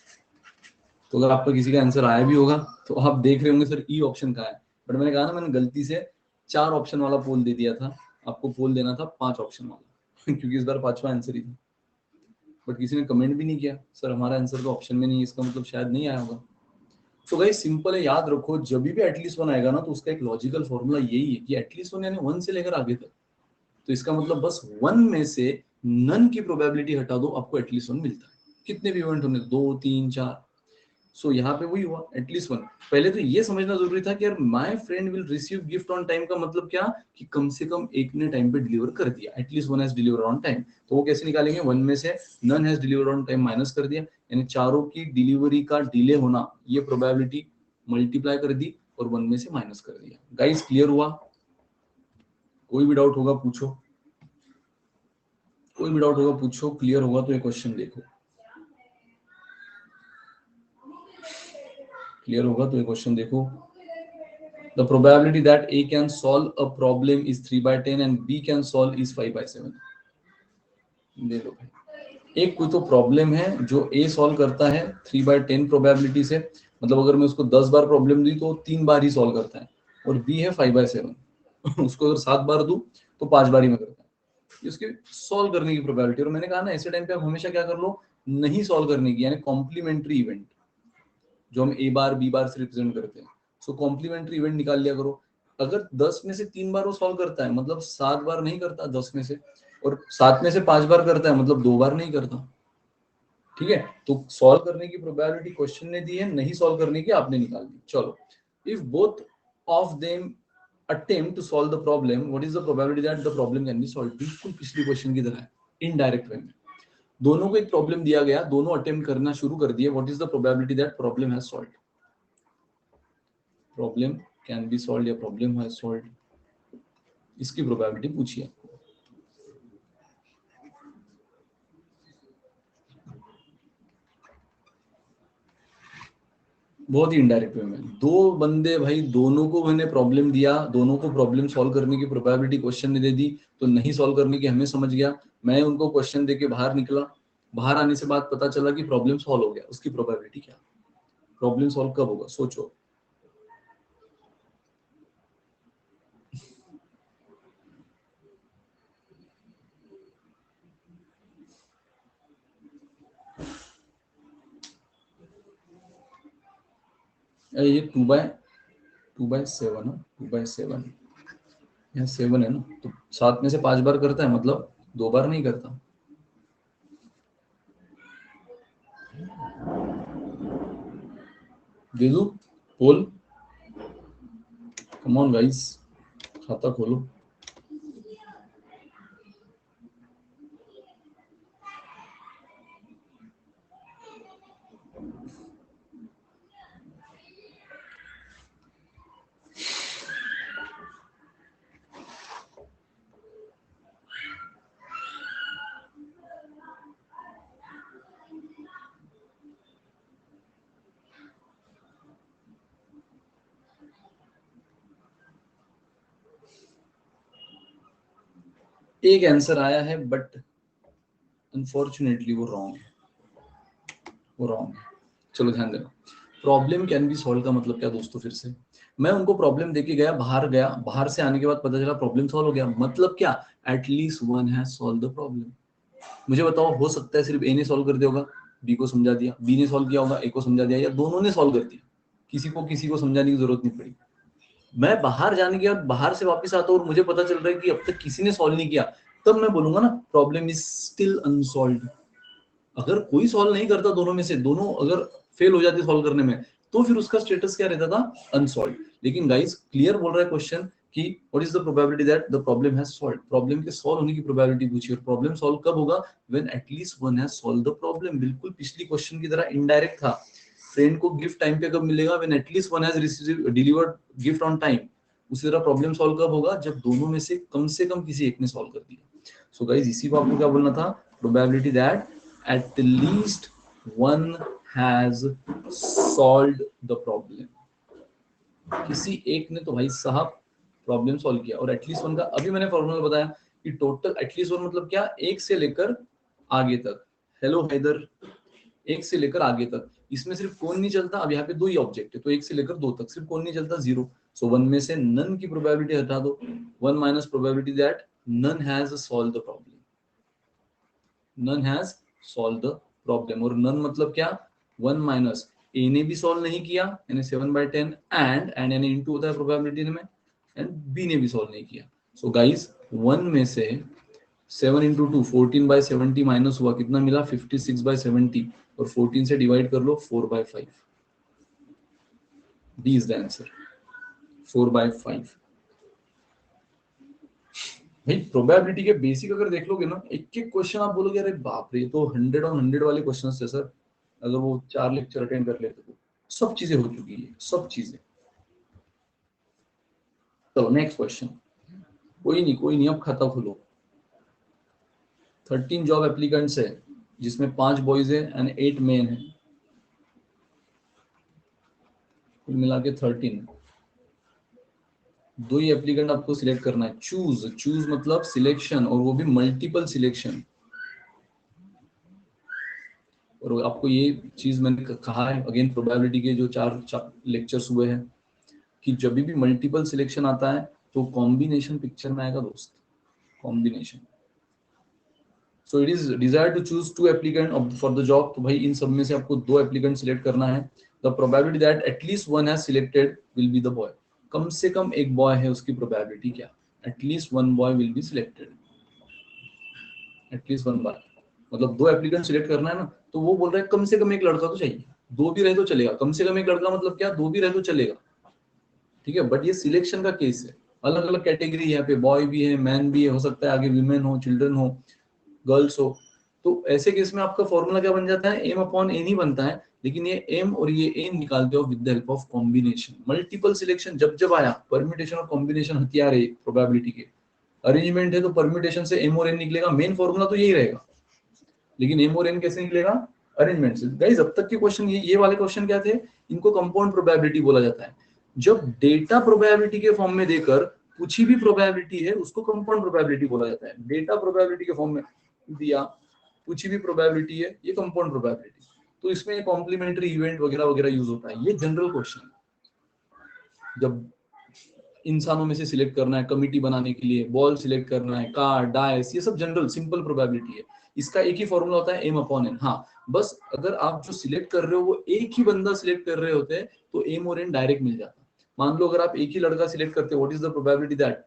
तो अगर आपका किसी का आंसर आया भी होगा तो आप देख रहे होंगे सर ई ऑप्शन का है, बट मैंने कहा ना, मैंने गलती से 4 ऑप्शन वाला पोल दे दिया था, आपको पोल देना था 5 ऑप्शन वाला क्योंकि इस बार 5वां आंसर ही था। बट किसी ने कमेंट भी नहीं किया सर हमारा आंसर तो ऑप्शन में नहीं है, इसका मतलब शायद नहीं आया होगा। तो गाइस सिंपल है, याद रखो जब भी एटलीस्ट 1 आएगा ना, तो उसका एक लॉजिकल फॉर्मूला यही है कि एटलीस्ट 1 यानी 1 से लेकर आगे तक। तो इसका मतलब बस 1 में से नन की प्रोबेबिलिटी हटा दो, आपको एटलीस्ट 1 मिलता है, कितने भी इवेंट होने, 2 3 4। सो यहाँ पे वही हुआ, एटलीस्ट 1। पहले तो ये समझना जरूरी था कि यार my friend will receive gift on time का मतलब क्या, कि कम से कम एक ने टाइम पे डिलीवर कर दिया, at least 1 has deliver on time. तो वो कैसे निकालेंगे, 1 में से none has deliver on time minus कर दिया, यानी चारों की डिलीवरी का डिले होना, ये प्रोबेबिलिटी मल्टीप्लाई कर दी और 1 में से माइनस कर दिया। गाइस क्लियर हुआ, कोई भी डाउट होगा पूछो, कोई भी डाउट होगा पूछो, क्लियर होगा तो ये क्वेश्चन देखो, क्लियर होगा तो ये क्वेश्चन देखो। The probability that A can solve a problem is 3/10 and B can solve is 5/7। ले लो भाई, एक कोई तो प्रॉब्लम है जो A सॉल्व करता है 3/10 प्रोबेबिलिटी से, मतलब अगर मैं उसको 10 बार प्रॉब्लम दी तो 3 बार ही सॉल्व करता है, और बी है 5/7 उसको अगर 7 बार दूं तो 5 बार ही में करता है। इसके सॉल्व करने की प्रोबेबिलिटी, और मैंने कहा ना ऐसे टाइम पे आप हमेशा क्या कर लो, नहीं सॉल्व करने की, यानी कॉम्प्लीमेंट्री इवेंट जो हम ए बार बी बार से रिप्रेजेंट करते हैं, सो कॉम्प्लीमेंट्री इवेंट निकाल लिया करो। अगर 10 में से 3 बार वो सॉल्व करता है मतलब 7 बार नहीं करता 10 में से, और 7 में से 5 बार करता है मतलब 2 बार नहीं करता। ठीक है, तो सॉल्व करने की प्रोबेबिलिटी क्वेश्चन ने दी है, नहीं सॉल्व करने की आपने निकाल दी। चलो, if both of them attempt to solve the problem, what is the probability that the problem can be solved? बिल्कुल पिछली क्वेश्चन की तरह है, इनडायरेक्ट वे में। दोनों को एक प्रॉब्लम दिया गया, दोनों अटेम्प्ट करना शुरू कर दिए, what is the probability that problem has solved? Problem can be solved या प्रॉब्लम हैज सॉल्व्ड, इसकी प्रोबेबिलिटी पूछिए। बहुत ही इनडायरेक्ट वे में, दो बंदे भाई, दोनों को मैंने प्रॉब्लम दिया, दोनों को प्रॉब्लम सॉल्व करने की प्रोबेबिलिटी क्वेश्चन ने दे दी, तो नहीं सॉल्व करने की हमें समझ गया, मैं उनको क्वेश्चन देके बाहर निकला, बाहर आने से बाद पता चला कि प्रॉब्लम सॉल्व हो गया, उसकी प्रोबेबिलिटी क्या? प्रॉब्लम सॉल्व कब होगा सोचो। ये 2/7 है, 2/7, यहाँ 7 है ना, तो 7 में से 5 बार करता है मतलब 2 बार नहीं करता। दे दू पोल, कम ऑन गाइस, खाता खोलो। एक आंसर आया है बट अनफॉर्चुनेटली वो रॉन्ग है, वो रॉन्ग है। चलो ध्यान देना, प्रॉब्लम कैन बी सॉल्व का मतलब क्या दोस्तों? फिर से मैं उनको प्रॉब्लम देके गया, बाहर से आने के बाद पता चला प्रॉब्लम सॉल्व हो गया, मतलब क्या? At least one has solve the problem. मुझे बताओ, हो सकता है सिर्फ ए ने सॉल्व कर दिया होगा, बी को समझा दिया, बी ने सॉल्व किया होगा, ए को समझा दिया, या दोनों ने सॉल्व कर दिया, किसी को समझाने की जरूरत नहीं पड़ी। मैं बाहर जाने के बाद बाहर से वापस आता हूँ और मुझे पता चल रहा है कि अब तक किसी ने सॉल्व नहीं किया, तब मैं बोलूंगा ना प्रॉब्लम इज स्टिल अनसॉल्व्ड। अगर कोई सॉल्व नहीं करता, दोनों में से दोनों अगर फेल हो जाते सॉल्व करने में, तो फिर उसका स्टेटस क्या रहता था? अनसॉल्व्ड। लेकिन गाइस क्लियर बोल रहा है क्वेश्चन कि what is the probability that the problem has solved, problem के सॉल्व होने की प्रोबेबिलिटी पूछी, और प्रॉब्लम सॉल्व कब होगा? When at least one has solve the problem. बिल्कुल पिछली क्वेश्चन की तरह इनडायरेक्ट था। फ्रेंड को गिफ्ट टाइम पे कब मिलेगा? When at least one has received delivered gift on time. उसी तरह प्रॉब्लम सॉल्व कब होगा? जब दोनों में से कम किसी एक ने सॉल्व कर दिया। सो गाइस इसी को आपको क्या बोलना था? Probability that at least one has solved the problem। किसी एक ने तो भाई साहब प्रॉब्लम सॉल्व किया, और एटलीस्ट वन का अभी मैंने फॉर्मूला बताया कि टोटल एटलीस्ट वन मतलब क्या? एक से लेकर आगे तक। हेलो हैदर, एक से लेकर आगे तक, इसमें सिर्फ कौन नहीं चलता? अब यहाँ पे दो ही ऑब्जेक्ट है, तो एक से लेकर दो तक सिर्फ कौन नहीं चलता? जीरो। सो वन में से नन की प्रोबेबिलिटी हटा दो, one minus probability that none has solve the problem, none has solve the problem. और नन मतलब क्या? वन माइनस ए ने भी सॉल्व नहीं किया यानी 7/10, एंड यानी इनटू होता है प्रोबेबिलिटी में, एंड बी ने भी सॉल्व नहीं किया। सो गाइस वन में से 7 इंटू 2 14/70 माइनस हुआ, कितना मिला? 56/70, और 14 से डिवाइड कर लो 4/5। D is the answer, 4/5। भाई प्रोबेबिलिटी के बेसिक अगर देख लोगे ना, एक एक क्वेश्चन आप बोलोगे अरे बाप रे, ये तो 100 ऑन 100 वाले क्वेश्चन है सर, अगर वो 4 लेक्चर अटेंड कर लेते तो सब चीजें हो चुकी है, सब चीजें। चलो नेक्स्ट क्वेश्चन। कोई नहीं, अब खाता खोलो। 13 जॉब एप्लीकेंट्स है, जिसमें 5 बॉयज है एंड 8 मेन है, कुल मिला के 13। दो ही एप्लीकेंट आपको सिलेक्ट करना है। चूज मतलब सिलेक्शन, और वो भी मल्टीपल सिलेक्शन। और आपको ये चीज मैंने कहा है अगेन, प्रोबेबिलिटी के जो चार लेक्चर्स हुए हैं कि जब भी मल्टीपल सिलेक्शन आता है तो कॉम्बिनेशन पिक्चर में आएगा दोस्त, combination. So it is desire to choose 2 applicant for the job, तो भाई इन सब में से आपको 2 एप्लीकेंट सिलेक्ट करना है। The probability that at least one has selected will be the boy, कम से कम एक बॉय है उसकी प्रोबेबिलिटी क्या, at least one boy will be selected, at least one boy. मतलब 2 एप्लीकेंट सिलेक्ट करना है ना, तो वो बोल रहा है कम से कम एक लड़का तो चाहिए, 2 भी रहे तो चलेगा, कम से कम एक लड़का मतलब क्या, 2 भी रहे तो चलेगा, ठीक है। बट ये सिलेक्शन का केस है, अलग अलग कैटेगरी है, यहाँ पे बॉय भी है, मैन भी है, हो सकता है आगे वीमेन हो, चिल्ड्रन हो, गर्ल्स हो। तो ऐसे केस में आपका फॉर्मूला क्या बन जाता है, एम अपॉन एन ही बनता है, लेकिन ये एम और ये एन निकालते हो with the help of combination. Multiple selection जब जब आया, परम्यूटेशन और कॉम्बिनेशन हथियार है प्रोबेबिलिटी के। अरेंजमेंट है तो परम्यूटेशन से एम और एन निकलेगा, मेन फॉर्मूला तो यही रहेगा, लेकिन एम और एन कैसे निकलेगा, अरेंजमेंट से। गाइस अब तक के क्वेश्चन, ये वाले क्वेश्चन क्या थे, इनको कंपाउंड प्रोबेबिलिटी बोला जाता है। जब डेटा प्रोबेबिलिटी के फॉर्म में देकर पूछी भी प्रोबेबिलिटी है उसको कंपाउंड प्रोबेबिलिटी बोला जाता है। डेटा प्रोबेबिलिटी के फॉर्म में दिया, पूछी भी प्रोबेबिलिटी है, ये कंपाउंड प्रोबेबिलिटी। तो इसमें कॉम्प्लीमेंट्री इवेंट वगैरह वगैरह यूज होता है। ये जनरल क्वेश्चन, जब इंसानों में से सिलेक्ट करना है कमिटी बनाने के लिए, बॉल सिलेक्ट करना है, कार, डाइस, ये सब जनरल सिंपल प्रोबेबिलिटी है। इसका एक ही फॉर्मूला होता है, एम अपॉन एन। हाँ, बस अगर आप जो सिलेक्ट कर रहे हो वो एक ही बंदा सिलेक्ट कर रहे होते हैं तो एम और एन डायरेक्ट मिल जाता। मान लो अगर आप एक ही लड़का सिलेक्ट करते हो, what is the probability that,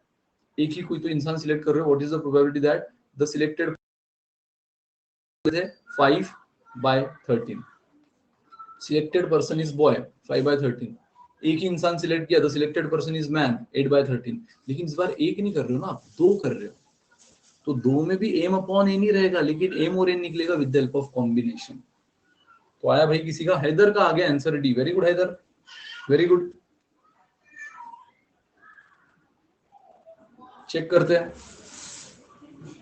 एक ही कोई तो इंसान सिलेक्ट कर रहे हो, what is the probability that the selected है 5/13, सिलेक्टेड पर्सन इज बॉय 5/13। एक ही इंसान सिलेक्ट किया, the selected person is man 8/13। लेकिन इस बार एक नहीं कर रहे हो ना आप, 2 कर रहे हो, तो 2 में भी एम अपॉन एन ही रहेगा, लेकिन एम और एन निकलेगा with the help of combination. तो आया भाई किसी का, हैदर का आ गया answer D. Very good Haider, very good. Check करते हैं,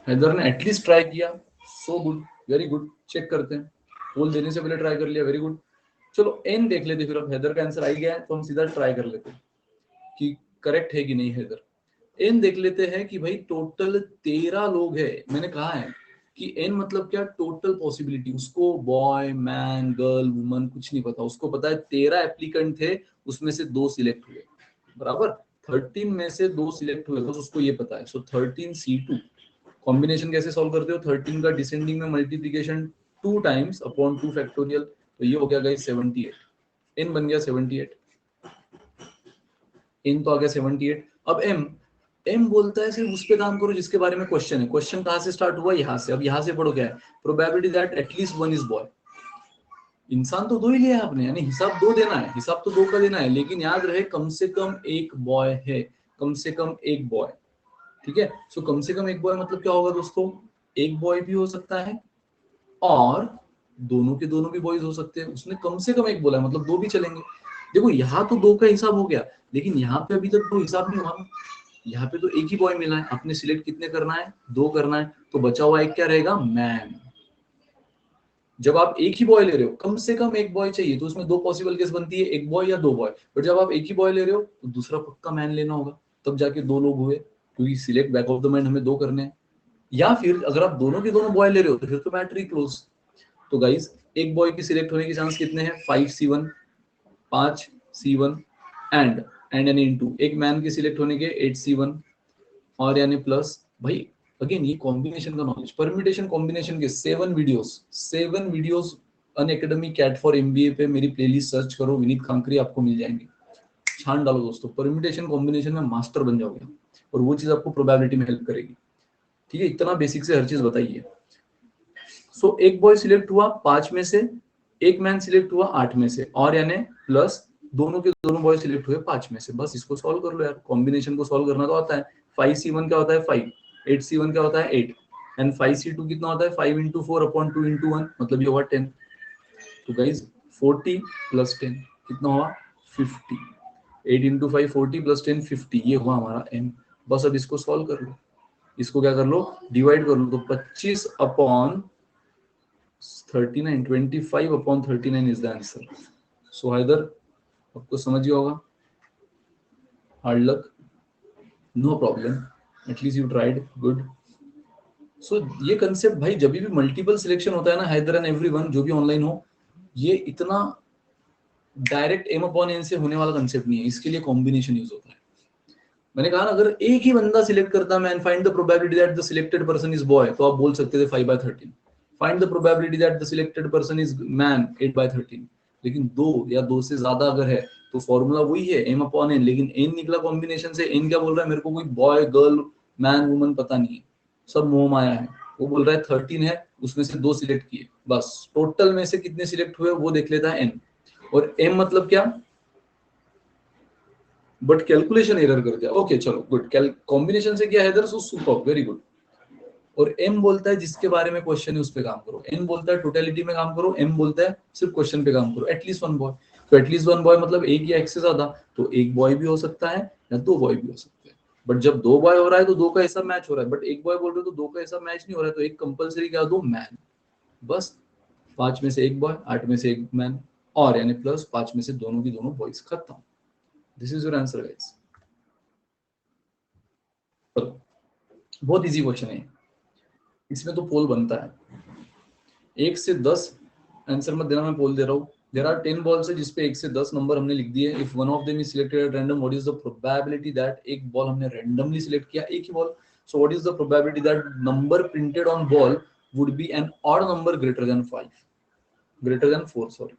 हैदर ने एटलीस्ट ट्राई किया, so good, very good. Check करते हैं, पोल देने से पहले ट्राई कर लिया, वेरी गुड। चलो एन देख लेते, फिर अब हैदर का आंसर आ गया है तो हम सीधा ट्राई कर लेते कि करेक्ट है कि नहीं हैदर। एन देख लेते हैं कि भाई टोटल 13 लोग है। मैंने कहा है कि एन मतलब क्या, टोटल पॉसिबिलिटी। उसको बॉय, मैन, गर्ल, वुमन कुछ नहीं पता, उसको पता है 13 एप्लीकेंट थे, उसमें से 2 सिलेक्ट हुए, बराबर। 13 में से 2 सिलेक्ट हुए, बस उसको ये पता है। सो 13C2। कॉम्बिनेशन कैसे सॉल्व करते हो, 13 का डिसेंडिंग में मल्टीप्लीकेशन 2 टाइम्स अपॉन 2 फैक्टोरियल, तो ये हो गया गाइस 78। एन बन गया 78, इन तो आ गया 78। अब एम, एम बोलता है सिर्फ उस पे काम करो जिसके बारे में क्वेश्चन है। क्वेश्चन कहां से स्टार्ट हुआ, यहां से। अब यहां से पढ़ो क्या है, probability that at least one is boy. इंसान तो 2 ही लिया है आपने, यानी हिसाब 2 देना है, हिसाब तो 2 का देना है, लेकिन याद रहे कम से कम एक बॉय है, कम से कम एक बॉय, ठीक है। सो कम से कम एक बॉय मतलब क्या होगा दोस्तों, एक बॉय भी हो सकता है और दोनों के दोनों भी बॉयज हो सकते हैं। उसने कम से कम एक बोला है, मतलब 2 भी चलेंगे। देखो यहाँ तो 2 का हिसाब हो गया, लेकिन यहाँ पे अभी तक 2 हिसाब नहीं हुआ। यहाँ पे तो एक ही बॉय मिला है, आपने सिलेक्ट कितने करना है, 2 करना है, तो बचा हुआ एक क्या रहेगा, मैन। जब आप एक ही बॉय ले रहे हो, कम से कम एक बॉय चाहिए, तो उसमें 2 पॉसिबल केस बनती है, एक बॉय या 2 बॉय। बट जब आप एक ही बॉय ले रहे हो तो दूसरा पक्का मैन लेना होगा, तब जाके 2 लोग हुए, क्योंकि select back of the mind हमें 2 करने हैं। या फिर अगर आप दोनों के दोनों बॉय ले रहे हो तो फिर तो मैटर ही क्लोज। तो गाइस एक बॉय की सिलेक्ट होने के चांस कितने हैं, 5C1, 5C1 एंड यानी इनटू एक मैन की सिलेक्ट होने के 8C1 और यानी प्लस। भाई अगेन ये कॉम्बिनेशन का नॉलेज, परम्यूटेशन कॉम्बिनेशन के 7 videos Unacademy CAT for MBA पे मेरी प्लेलिस्ट सर्च करो, विनीत कांकरी, आपको मिल जाएंगे। छान डालो दोस्तों, परम्यूटेशन कॉम्बिनेशन में मास्टर बन जाओगे और वो चीज आपको प्रोबेबिलिटी में हेल्प करेगी, ठीक है। इतना बेसिक से हर चीज बताइए। सो एक बॉय सिलेक्ट हुआ 5 में से, एक मैन सिलेक्ट हुआ 8 में से, और यानी प्लस दोनों के दोनों बॉय सिलेक्ट हुए 5 में से। बस इसको सॉल्व कर लो यार, कॉम्बिनेशन को सॉल्व करना तो आता है। 5C1 क्या होता है 5, 8C1 क्या होता है 8, एंड 5C2 कितना होता है 5 into 4 upon 2 into 1, मतलब ये हुआ 10। तो गाइज 40 प्लस 10 कितना हुआ 50, 8 into 5 40 प्लस 10 50, ये हुआ हमारा एम। बस अब इसको सॉल्व कर लो, इसको क्या कर लो, डिवाइड कर लो, तो 25 upon 39, 25 upon 39 is the answer. So Haider, आपको समझ ही होगा, hard luck, no problem, at least you tried, good. So ये कंसेप्ट भाई जब भी मल्टीपल सिलेक्शन होता है ना, हैदर एंड एवरीवन जो भी ऑनलाइन हो, ये इतना डायरेक्ट एम अपॉन एन से होने वाला कंसेप्ट नहीं है, इसके लिए कॉम्बिनेशन यूज होता है। मैंने कहा ना, अगर एक ही बंदा सिलेक्ट करता मैं, find the probability that the selected person is boy, तो आप बोल सकते थे 5/13। Find the probability that the selected person is man, 8/13। लेकिन दो या दो से ज्यादा अगर है तो फॉर्मूला वही है एम अपॉन एन, लेकिन एन निकला कॉम्बिनेशन से। एन क्या बोल रहा है, मेरे को कोई बॉय गर्ल मैन वुमन पता नहीं है, सब मोह माया है। वो बोल रहा है 13 है, उसमें से 2 सिलेक्ट किए, बस टोटल में से कितने सिलेक्ट हुए वो देख लेता है एन। और एम मतलब क्या, बट कैलकुलेशन एरर कर दिया, ओके चलो गुड, कॉम्बिनेशन से किया Haider, so super, very good. और एम बोलता है जिसके बारे में क्वेश्चन है उस पे काम करो, एन बोलता है टोटलिटी में काम करो, एम बोलता है सिर्फ क्वेश्चन पे काम करो, एटलीस्ट वन बॉय। तो एटलीस्ट वन बॉय मतलब एक या एक से ज्यादा, तो एक बॉय भी हो सकता है या 2 बॉय भी हो सकते हैं। बट जब 2 बॉय हो रहा है तो 2 का ऐसा मैच हो रहा है, बट एक बॉय बोल रहे हो तो 2 का ऐसा मैच नहीं हो रहा है, तो एक कंपलसरी क्या दो, मैन। बस 5 में से एक बॉय, 8 में से एक मैन, और यानी प्लस 5 में से दोनों की दोनों बॉयज, खत्म। This is your answer guys. बहुत इजी क्वेश्चन है, इसमें तो पोल बनता है। 1 से 10 आंसर मत देना, मैं पोल दे रहा हूँ। देयर आर 10 बॉल्स है जिसपे 1 से 10 नंबर हमने लिख दिए। If one of them is selected at random, what is the probability that, एक बॉल हमने रैंडमली सिलेक्ट किया, एक ही ball, so what is the probability that number printed on ball would be an odd number greater than 5, greater than 4 sorry.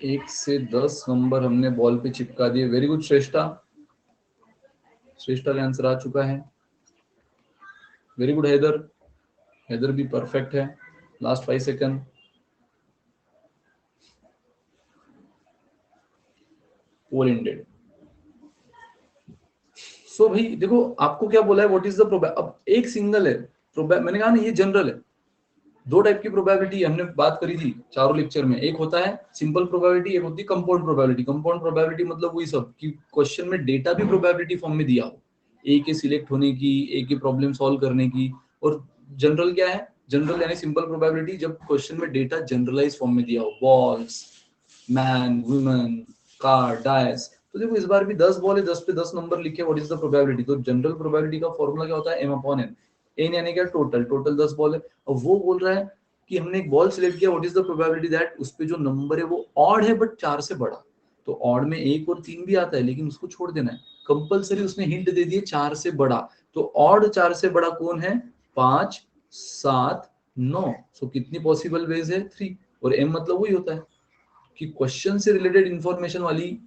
एक से 10 number हमने ball पे चिपका दिए, वेरी गुड श्रेष्ठा, श्रेष्ठा का आंसर आ चुका है, वेरी गुड हैदर, हैदर भी परफेक्ट है। लास्ट 5 सेकंड, पोल एंडेड। सो भाई देखो आपको क्या बोला है, व्हाट इज द प्रोबेबिलिटी, अब एक सिंगल है मैंने कहा ना ये जनरल है। दो टाइप की प्रोबेबिलिटी हमने बात करी थी चारों लेक्चर में, एक होता है सिंपल प्रोबेबिलिटी, एक होती है कंपाउंड प्रोबेबिलिटी। कंपाउंड प्रोबेबिलिटी मतलब वही सब कि क्वेश्चन में डेटा भी प्रोबेबिलिटी फॉर्म में दिया हो, ए के सिलेक्ट होने की, ए के प्रॉब्लम सॉल्व करने की। और जनरल क्या है, जनरल यानी सिंपल प्रोबेबिलिटी जब क्वेश्चन में डेटा जनरलाइज फॉर्म में दिया हो, balls, man, women, car, dice. तो देखो इस बार भी 10 बॉल है, 10 पे 10 नंबर लिखे, व्हाट इज द प्रोबेबिलिटी, तो जनरल प्रोबेबिलिटी का फॉर्मूला क्या होता है, एम अपॉन एन। एन यानी क्या, टोटल, टोटल 10 बॉल है। और वो बोल रहा है कि हमने एक बॉल सिलेक्ट किया, what is the probability that उस पे जो नंबर है वो ऑड है बट 4 से बड़ा। तो ऑड में 1 और 3 भी आता है लेकिन उसको छोड़ देना है, कंपलसरी उसने हिंट दे दिए 4 से बड़ा। तो ऑड 4 से बड़ा कौन है, 5, 7, 9। सो कितनी पॉसिबल वेज है, 3। और एम मतलब वही होता है कि क्वेश्चन से रिलेटेड इंफॉर्मेशन वाली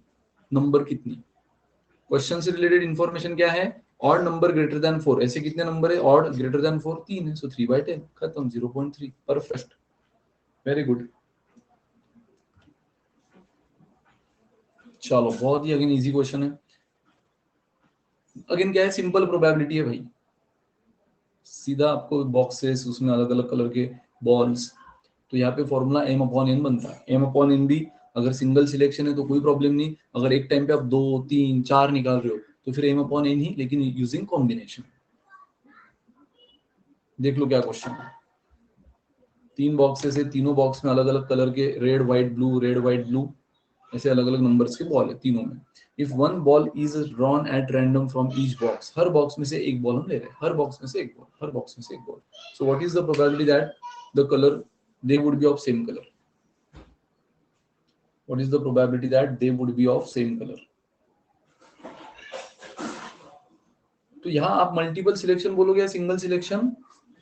नंबर कितनी। क्वेश्चन से रिलेटेड इंफॉर्मेशन क्या है, ऑड नंबर ग्रेटर देन 4। ऐसे कितने नंबर है ऑड ग्रेटर देन 4, 3 है, सो 3/10, खत्म, 0.3, परफेक्ट, वेरी गुड। चलो बहुत ही अगेन इजी क्वेश्चन है। अगेन क्या है, सिंपल प्रोबेबिलिटी है भाई, सीधा आपको बॉक्सेस, उसमें अलग अलग कलर के बॉल्स। तो यहाँ पे फॉर्मूला एम अपॉन एन बनता है। एम अपॉन एन भी अगर सिंगल सिलेक्शन है तो कोई प्रॉब्लम नहीं, अगर एक टाइम पे आप 2, 3, 4 निकाल रहे हो तो फिर एम अपॉन एन ही, लेकिन यूजिंग कॉम्बिनेशन। देख लो क्या क्वेश्चन है, 3 बॉक्सेस है, तीनों बॉक्स में अलग अलग कलर के red white blue, red white blue, ऐसे अलग अलग नंबर्स के बॉल है तीनों में। If one ball is drawn at random from each box, her box में से एक बॉल हम ले रहे हैं, हर बॉक्स में से एक बॉल, हर बॉक्स में से एक ball. So what is the probability that the colour they would be of same colour, what is the probability that they would be of same colour. तो यहाँ आप मल्टीपल सिलेक्शन बोलोगे या सिंगल सिलेक्शन,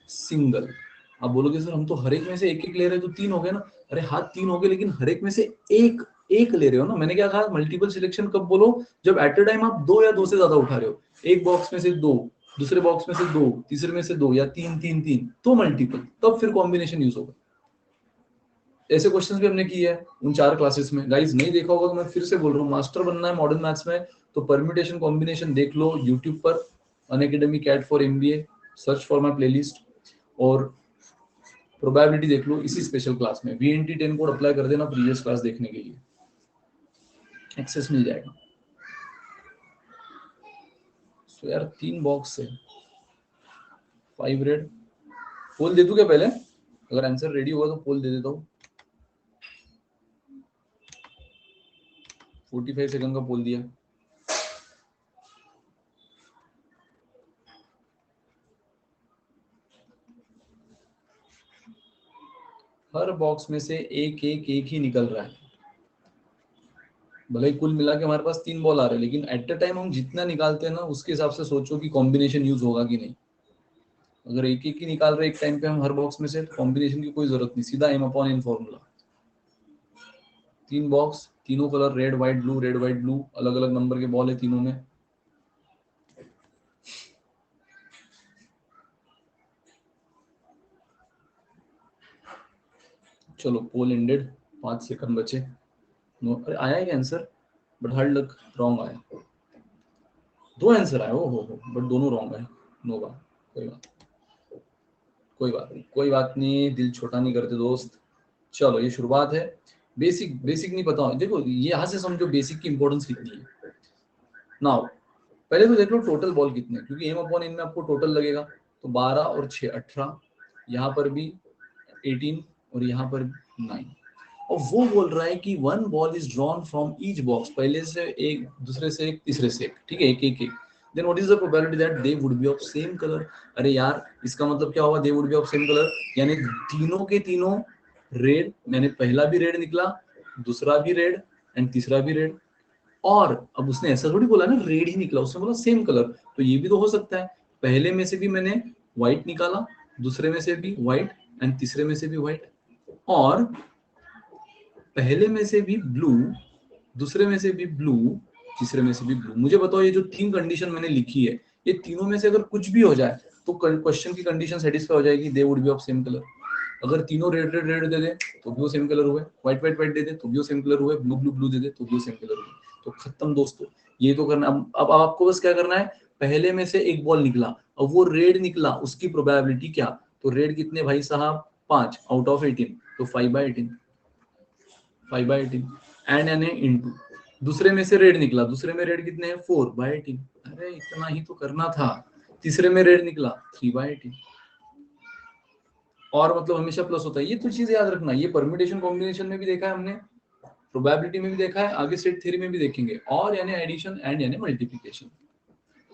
सिंगल। आप बोलोगे sir हम तो हर एक में से एक एक ले रहे हैं, तो 3 हो गए ना। अरे हाँ 3 हो गए, लेकिन हर एक में से एक एक ले रहे हो ना। मैंने क्या कहा, मल्टीपल सिलेक्शन कब बोलो, जब एट अ टाइम आप 2 या 2 से ज्यादा उठा रहे हो, एक बॉक्स में से 2, दूसरे बॉक्स में से 2, तीसरे में से 2, या 3 3 3, तो मल्टीपल, तब फिर कॉम्बिनेशन यूज होगा। ऐसे क्वेश्चंस भी हमने किए हैं उन 4 क्लासेस में। गाइस नहीं देखा होगा तो मैं फिर से बोल रहा हूँ, मास्टर बनना है मॉडर्न मैथ्स में तो परम्यूटेशन कॉम्बिनेशन देख लो यूट्यूब पर, Unacademy CAT for MBA, search for my playlist. और प्रोबेबिलिटी देख लो इसी स्पेशल क्लास में, VNT 10 कोड अप्लाई कर देना प्रीवियस क्लास देखने के लिए, एक्सेस मिल जाएगा। तो यार 3 बॉक्स है, 5 रेड। पोल दे दूं क्या पहले? अगर आंसर रेडी होगा तो पोल दे देता हूँ। 45 सेकंड का पोल दिया। हर बॉक्स में से एक एक एक ही निकल रहा है। भले ही कुल मिला के हमारे पास 3 बॉल आ रहे हैं, लेकिन एट द टाइम हम जितना निकालते हैं ना उसके हिसाब से सोचो कि कॉम्बिनेशन यूज होगा कि नहीं। अगर एक एक ही निकाल रहे एक टाइम पे हम हर बॉक्स में से, कॉम्बिनेशन की कोई जरूरत नहीं, सीधा m अपॉन n फॉर्मूला। 3 बॉक्स, तीनों colour red white blue, red white blue, अलग अलग नंबर के बॉल है तीनों में। चलो पोल एंडेड, 5 सेकंड बचे। नो, अरे आया है answer, but hard luck wrong आया। 2 आंसर आए, हो बट दोनों रॉन्ग है। नो बात, कोई बात, कोई बात नहीं, कोई बात नहीं, दिल छोटा नहीं करते दोस्त। चलो ये शुरुआत है। बेसिक बेसिक नहीं पता, देखो ये यहाँ से समझो बेसिक की इंपॉर्टेंस कितनी है। नाउ पहले तो देख लो टोटल बॉल कितने, क्योंकि m अपॉन n में आपको टोटल लगेगा। तो 12 और 6 18, यहाँ पर भी 18 और यहाँ पर 9। और वो बोल रहा है कि 1 ball is drawn from each box, पहले से एक, दूसरे से एक, तीसरे से एक, ठीक है, एक एक एक। Then what is the probability that they would be of same colour. अरे यार इसका मतलब क्या होगा, they would be of same colour, यानी तीनों के तीनों रेड, मैंने पहला भी रेड निकला, दूसरा भी रेड एंड तीसरा भी रेड। और अब उसने ऐसा थोड़ी बोला ना रेड ही निकला, उसने बोला सेम कलर। तो ये भी तो हो सकता है, पहले में से भी मैंने व्हाइट निकाला, दूसरे में से भी व्हाइट एंड तीसरे में से भी व्हाइट, और पहले में से भी ब्लू, दूसरे में से भी ब्लू, तीसरे में से भी ब्लू। मुझे बताओ ये जो 3 कंडीशन मैंने लिखी है, ये तीनों में से अगर कुछ भी हो जाए तो क्वेश्चन की कंडीशन सेटिस्फाई हो जाएगी, दे would be of same colour. अगर तीनों रेड रेड रेड दे दे तो भी वो सेम कलर हुए, व्हाइट व्हाइट व्हाइट दे दे तो भी वो सेम कलर हुए, ब्लू ब्लू ब्लू दे दे तो भी वो सेम कलर हुए। तो खत्म दोस्तों, ये तो करना। अब आपको बस क्या करना है, पहले में से एक बॉल निकला, अब वो रेड निकला, उसकी प्रोबेबिलिटी क्या। तो रेड कितने भाई साहब, 5 आउट ऑफ 18, तो 5/18, 5/18 एंड यानी इनटू, दूसरे में से रेड निकला, दूसरे में रेड कितने हैं, 4/18। अरे इतना ही तो करना था। तीसरे में रेड निकला, 3/18। और मतलब हमेशा प्लस होता है, ये तो चीज याद रखना। ये परम्यूटेशन कॉम्बिनेशन में भी देखा है हमने, प्रोबेबिलिटी में भी देखा है, आगे सेट थ्योरी में भी देखेंगे, और यानी एडिशन एंड यानी मल्टीप्लिकेशन।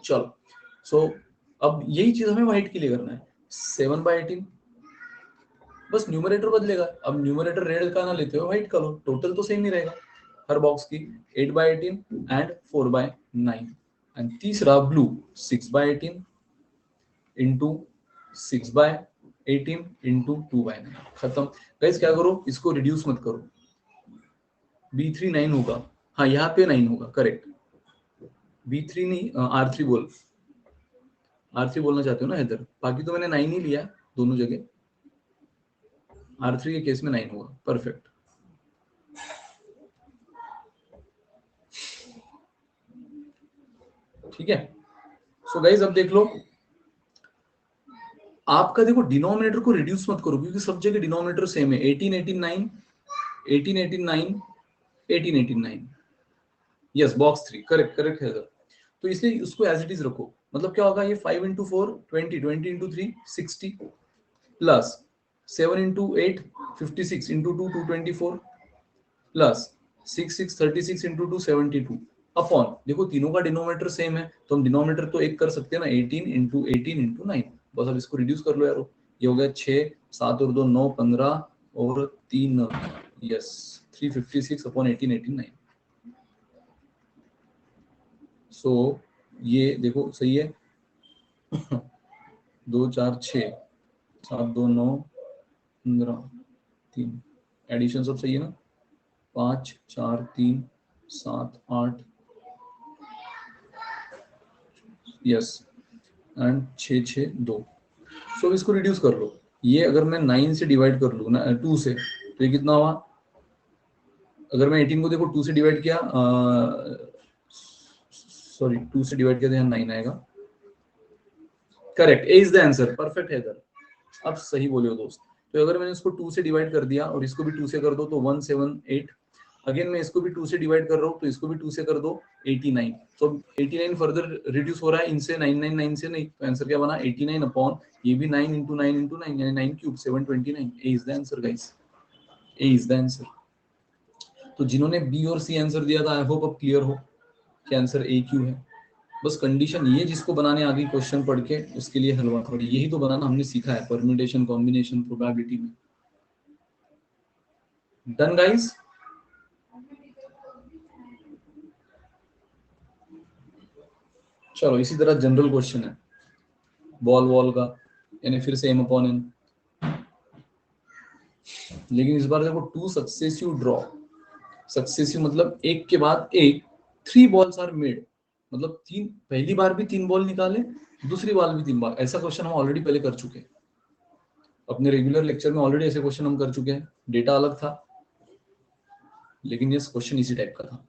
चलो सो अब यही चीज हमें व्हाइट के लिए करना है, 7/18, बस न्यूमरेटर बदलेगा। अब न्यूमरेटर रेड का ना लेते हो व्हाइट का लो, टोटल तो सेम ही रहेगा हर बॉक्स की, 8/18 एंड 4/9। एंड तीसरा ब्लू 6/18 इंटू 6/18 इंटू 2/9। खत्म। गाइस क्या करो, इसको रिड्यूस मत करो, B3 9 होगा, हाँ यहाँ पे 9 होगा, करेक्ट। B3 नहीं, R3 बोल, R3 बोलना चाहते हो ना इधर, बाकी तो मैंने 9 ही लिया है दोनों जगह, R3 के केस में 9 होगा, परफेक्ट। ठीक है, सो गाइस अब देख लो, आपका देखो डिनोमिनेटर को रिड्यूस मत करो, क्योंकि सब जगह डिनोमिनेटर सेम है, 18 18 9, 18 18 9, 18 18 9। यस बॉक्स 3, करेक्ट करेक्ट है सर। तो इसलिए उसको एज इट इज रखो। मतलब क्या होगा, ये 5 into 4 20, 20 into 3 60, plus 7 into 8 56 into 2 224, plus 6 6 36 into 2 72, upon, देखो तीनों का डिनोमिनेटर सेम है तो हम डिनोमिनेटर तो एक कर सकते हैं ना, 18 इंटू 18 इंटू 9। बस अब इसको रिड्यूस कर लो यारो, ये हो गया 6 7 और 2 9 15 और 3, यस 356 अपॉन 18 18 9। सो ये देखो सही है, 2 4 6 7 2 9 15 3, एडिशन सब सही है ना, 5 4 3 7 8, यस एंड 6 6 2। सो इसको रिड्यूस कर लो, ये अगर मैं 9 से डिवाइड कर लूँ ना 2 से, तो ये कितना हुआ, अगर मैं 18 को देखो 2 से डिवाइड किया, सॉरी 2 से डिवाइड किया तो यहाँ 9 आएगा, correct, A is the answer, perfect है इधर। अब सही बोले हो दोस्त। तो अगर मैंने इसको 2 से डिवाइड कर दिया और इसको भी 2 से कर दो तो 178, अगेन मैं इसको भी 2 से डिवाइड कर रहा हूँ तो इसको भी 2 से कर दो 89। तो 89 फर्दर रिड्यूस हो रहा है इनसे 999 से नहीं, तो आंसर क्या बना 89 अपॉन ये भी 9 into 9 into 9 यानी 9 cube 729। A is the answer guys, A is the answer. तो जिन्होंने बी और सी आंसर दिया था आई होप अब क्लियर हो कि आंसर ए क्यू है। बस कंडीशन ये जिसको बनाने आ गई क्वेश्चन पढ़ के उसके लिए हलवा थोड़ी, यही तो बनाना हमने सीखा है परम्यूटेशन कॉम्बिनेशन प्रोबेबिलिटी में। Done guys. चलो इसी तरह जनरल क्वेश्चन है बॉल वॉल का, यानी फिर से एम अपॉन एन, लेकिन इस बार देखो टू सक्सेसिव ड्रॉ। सक्सेसिव मतलब एक के बाद एक, 3 बॉल्स आर मेड, मतलब तीन, पहली बार भी 3 बॉल निकाले, दूसरी बार भी 3 बार। ऐसा क्वेश्चन हम ऑलरेडी पहले कर चुके हैं अपने रेगुलर लेक्चर में, ऑलरेडी ऐसे क्वेश्चन हम कर चुके हैं। डेटा अलग था लेकिन ये क्वेश्चन इसी टाइप का था।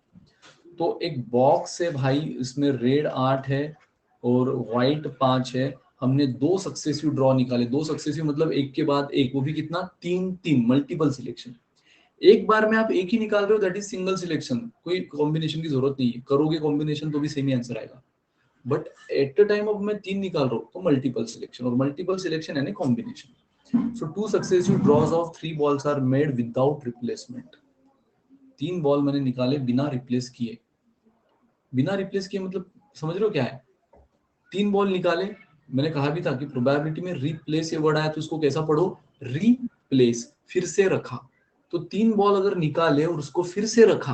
तो एक बॉक्स है भाई, इसमें रेड 8 है और व्हाइट 5 है। हमने 2 सक्सेसिव ड्रॉ निकाले, 2 सक्सेसिव मतलब एक के बाद एक, वो भी कितना 3 मल्टीपल सिलेक्शन। एक बार में आप एक ही निकाल रहे हो दैट इज सिंगल सिलेक्शन, कोई कॉम्बिनेशन की जरूरत नहीं है, करोगे कॉम्बिनेशन तो भी सेम ही आंसर आएगा। बट एट द टाइम अब मैं 3 निकाल रहा हूँ तो मल्टीपल सिलेक्शन, और मल्टीपल सिलेक्शन यानी combination. So 2 successive draws of 3 balls are made without replacement. 3 ball मैंने निकाले बिना रिप्लेस किए। बिना रिप्लेस किए मतलब समझ रहे हो क्या है? 3 बॉल निकाले, मैंने कहा भी था कि प्रोबेबिलिटी में रिप्लेस ये वर्ड आया तो उसको कैसा पढ़ो, रिप्लेस, फिर से रखा। तो 3 बॉल अगर निकाले और उसको फिर से रखा,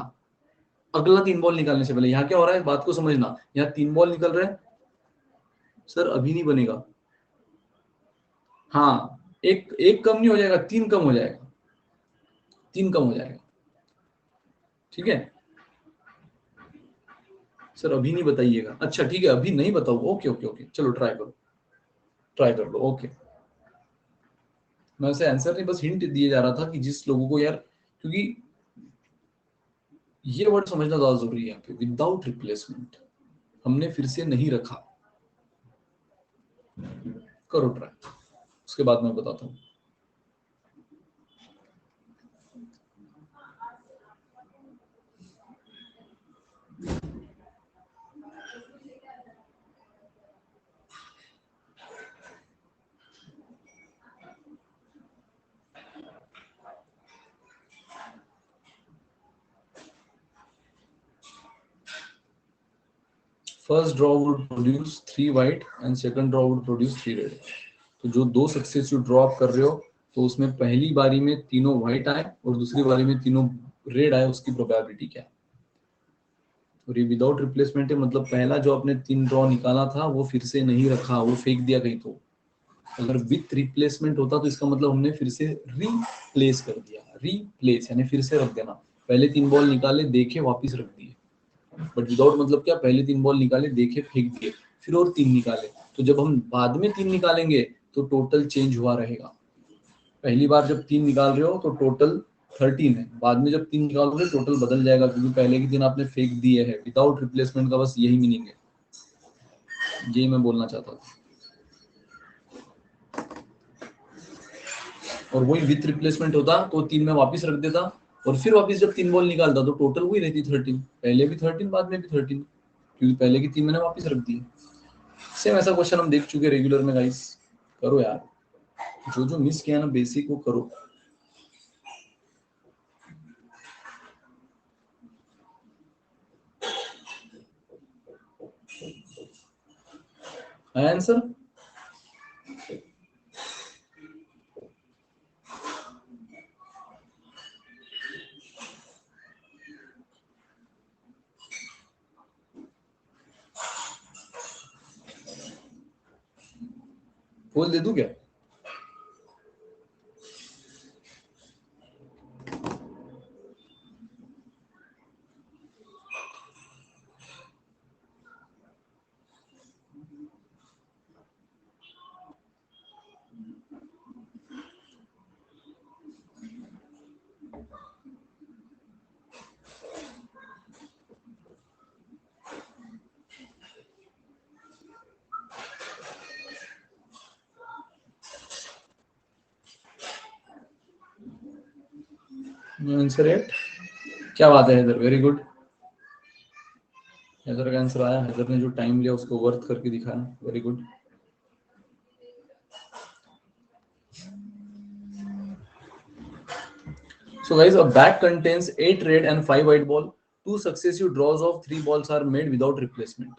अगला 3 बॉल निकालने से पहले, यहाँ क्या हो रहा है बात को समझना, यहाँ 3 बॉल निकल रहे हैं सर, अभी नहीं बनेगा। हाँ, एक एक कम नहीं हो जाएगा, 3 कम हो जाएगा, 3 कम हो जाएगा, ठीक है सर अभी नहीं बताइएगा। अच्छा ठीक है अभी नहीं बताओ, ओके ओके ओके, चलो ट्राई करो, ट्राई कर लो, ओके। मैं उसे आंसर नहीं, बस हिंट दिए जा रहा था कि जिस लोगों को यार, क्योंकि ये वर्ड समझना ज्यादा जरूरी है यहाँ पे, विदाउट रिप्लेसमेंट, हमने फिर से नहीं रखा। करो ट्राई, उसके बाद मैं बताता हूँ। First draw would produce 3 white and second draw would produce 3 red. तो जो 2 सक्सेसिव ड्रॉ आप कर रहे हो तो उसमें पहली बारी में तीनों व्हाइट आए और दूसरी बारी में तीनों रेड आए, उसकी प्रोबेबिलिटी क्या है? और ये विदाउट रिप्लेसमेंट है, मतलब पहला जो आपने 3 ड्रॉ निकाला था वो फिर से नहीं रखा, वो फेंक दिया कहीं। तो अगर विथ रिप्लेसमेंट होता तो इसका मतलब हमने फिर से रिप्लेस कर दिया, रिप्लेस यानी फिर से रख देना। पहले 3 बॉल निकाले, देखे, वापिस रख दिए। बट विदाउट मतलब क्या, पहले 3 बॉल निकाले, देखे, फेंक दिए, फिर और 3 निकाले। तो जब हम बाद में 3 निकालेंगे तो टोटल चेंज हुआ रहेगा। पहली बार जब 3 निकाल रहे हो तो टोटल 13 है, बाद में जब 3 निकालोगे टोटल बदल जाएगा, क्योंकि पहले के 3 आपने फेंक दिए है। विदाउट रिप्लेसमेंट का बस यही मीनिंग है, यही मैं बोलना चाहता था। और वही विथ रिप्लेसमेंट होता तो 3 में वापस रख देता और फिर वापस जब 3 बॉल निकालता तो टोटल वही रहती 13, पहले भी 13 बाद में भी 13, क्योंकि पहले की 3 मैंने वापस रख दी। सेम ऐसा क्वेश्चन हम देख चुके रेगुलर में गाइस। करो यार, जो जो मिस किया ना बेसिक वो करो। आंसर बोल दे दूं क्या? आंसर 8। क्या बात है हैदर, वेरी गुड। हैदर का आंसर आया। हैदर ने जो टाइम लिया उसको वर्थ करके दिखाया, very good. So guys, a bag contains 8 red and 5 white ball. 2 successive draws of 3 balls are made without replacement.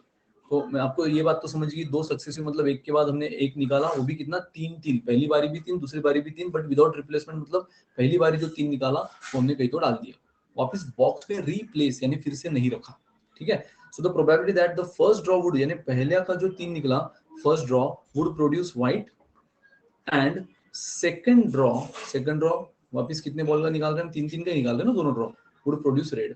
तो मैं आपको ये बात तो समझ गई, 2 सक्सेसिव मतलब एक के बाद हमने एक निकाला, वो भी कितना 3-3, पहली बारी भी 3, दूसरी बारी भी 3, बट विदाउट रिप्लेसमेंट मतलब पहली बारी जो 3 निकाला वो हमने कहीं तो डाल दिया, वापस बॉक्स में रीप्लेस यानी फिर से नहीं रखा, ठीक है। So the probability that the first draw would यानी पहले का जो 3 निकला first draw would produce white and second draw वापस कितने बॉल का निकाल रहे हैं, 3-3 का निकाल रहे हैं ना दोनों ड्रॉ, वुड प्रोड्यूस रेड।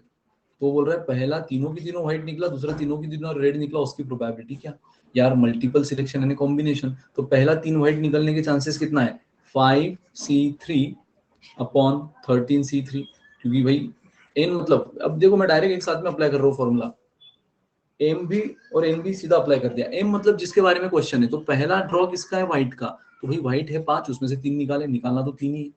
तो बोल रहा है पहला तीनों की तीनों व्हाइट निकला, दूसरा तीनों की तीनों रेड निकला, उसकी प्रोबेबिलिटी क्या यार, मल्टीपल सिलेक्शन यानी कॉम्बिनेशन, तो पहला 3 व्हाइट निकलने के चांसेस कितना है 5c3 अपॉन 13c3, क्योंकि भाई n मतलब अब देखो मैं डायरेक्ट एक साथ में अप्लाई कर रहा हूँ फॉर्मूला, एम भी और एन भी सीधा अप्लाई कर दिया। एम मतलब जिसके बारे में क्वेश्चन है, तो पहला ड्रॉ किसका है व्हाइट का, तो भाई व्हाइट है 5, उसमें से 3 निकालना तो 3 ही।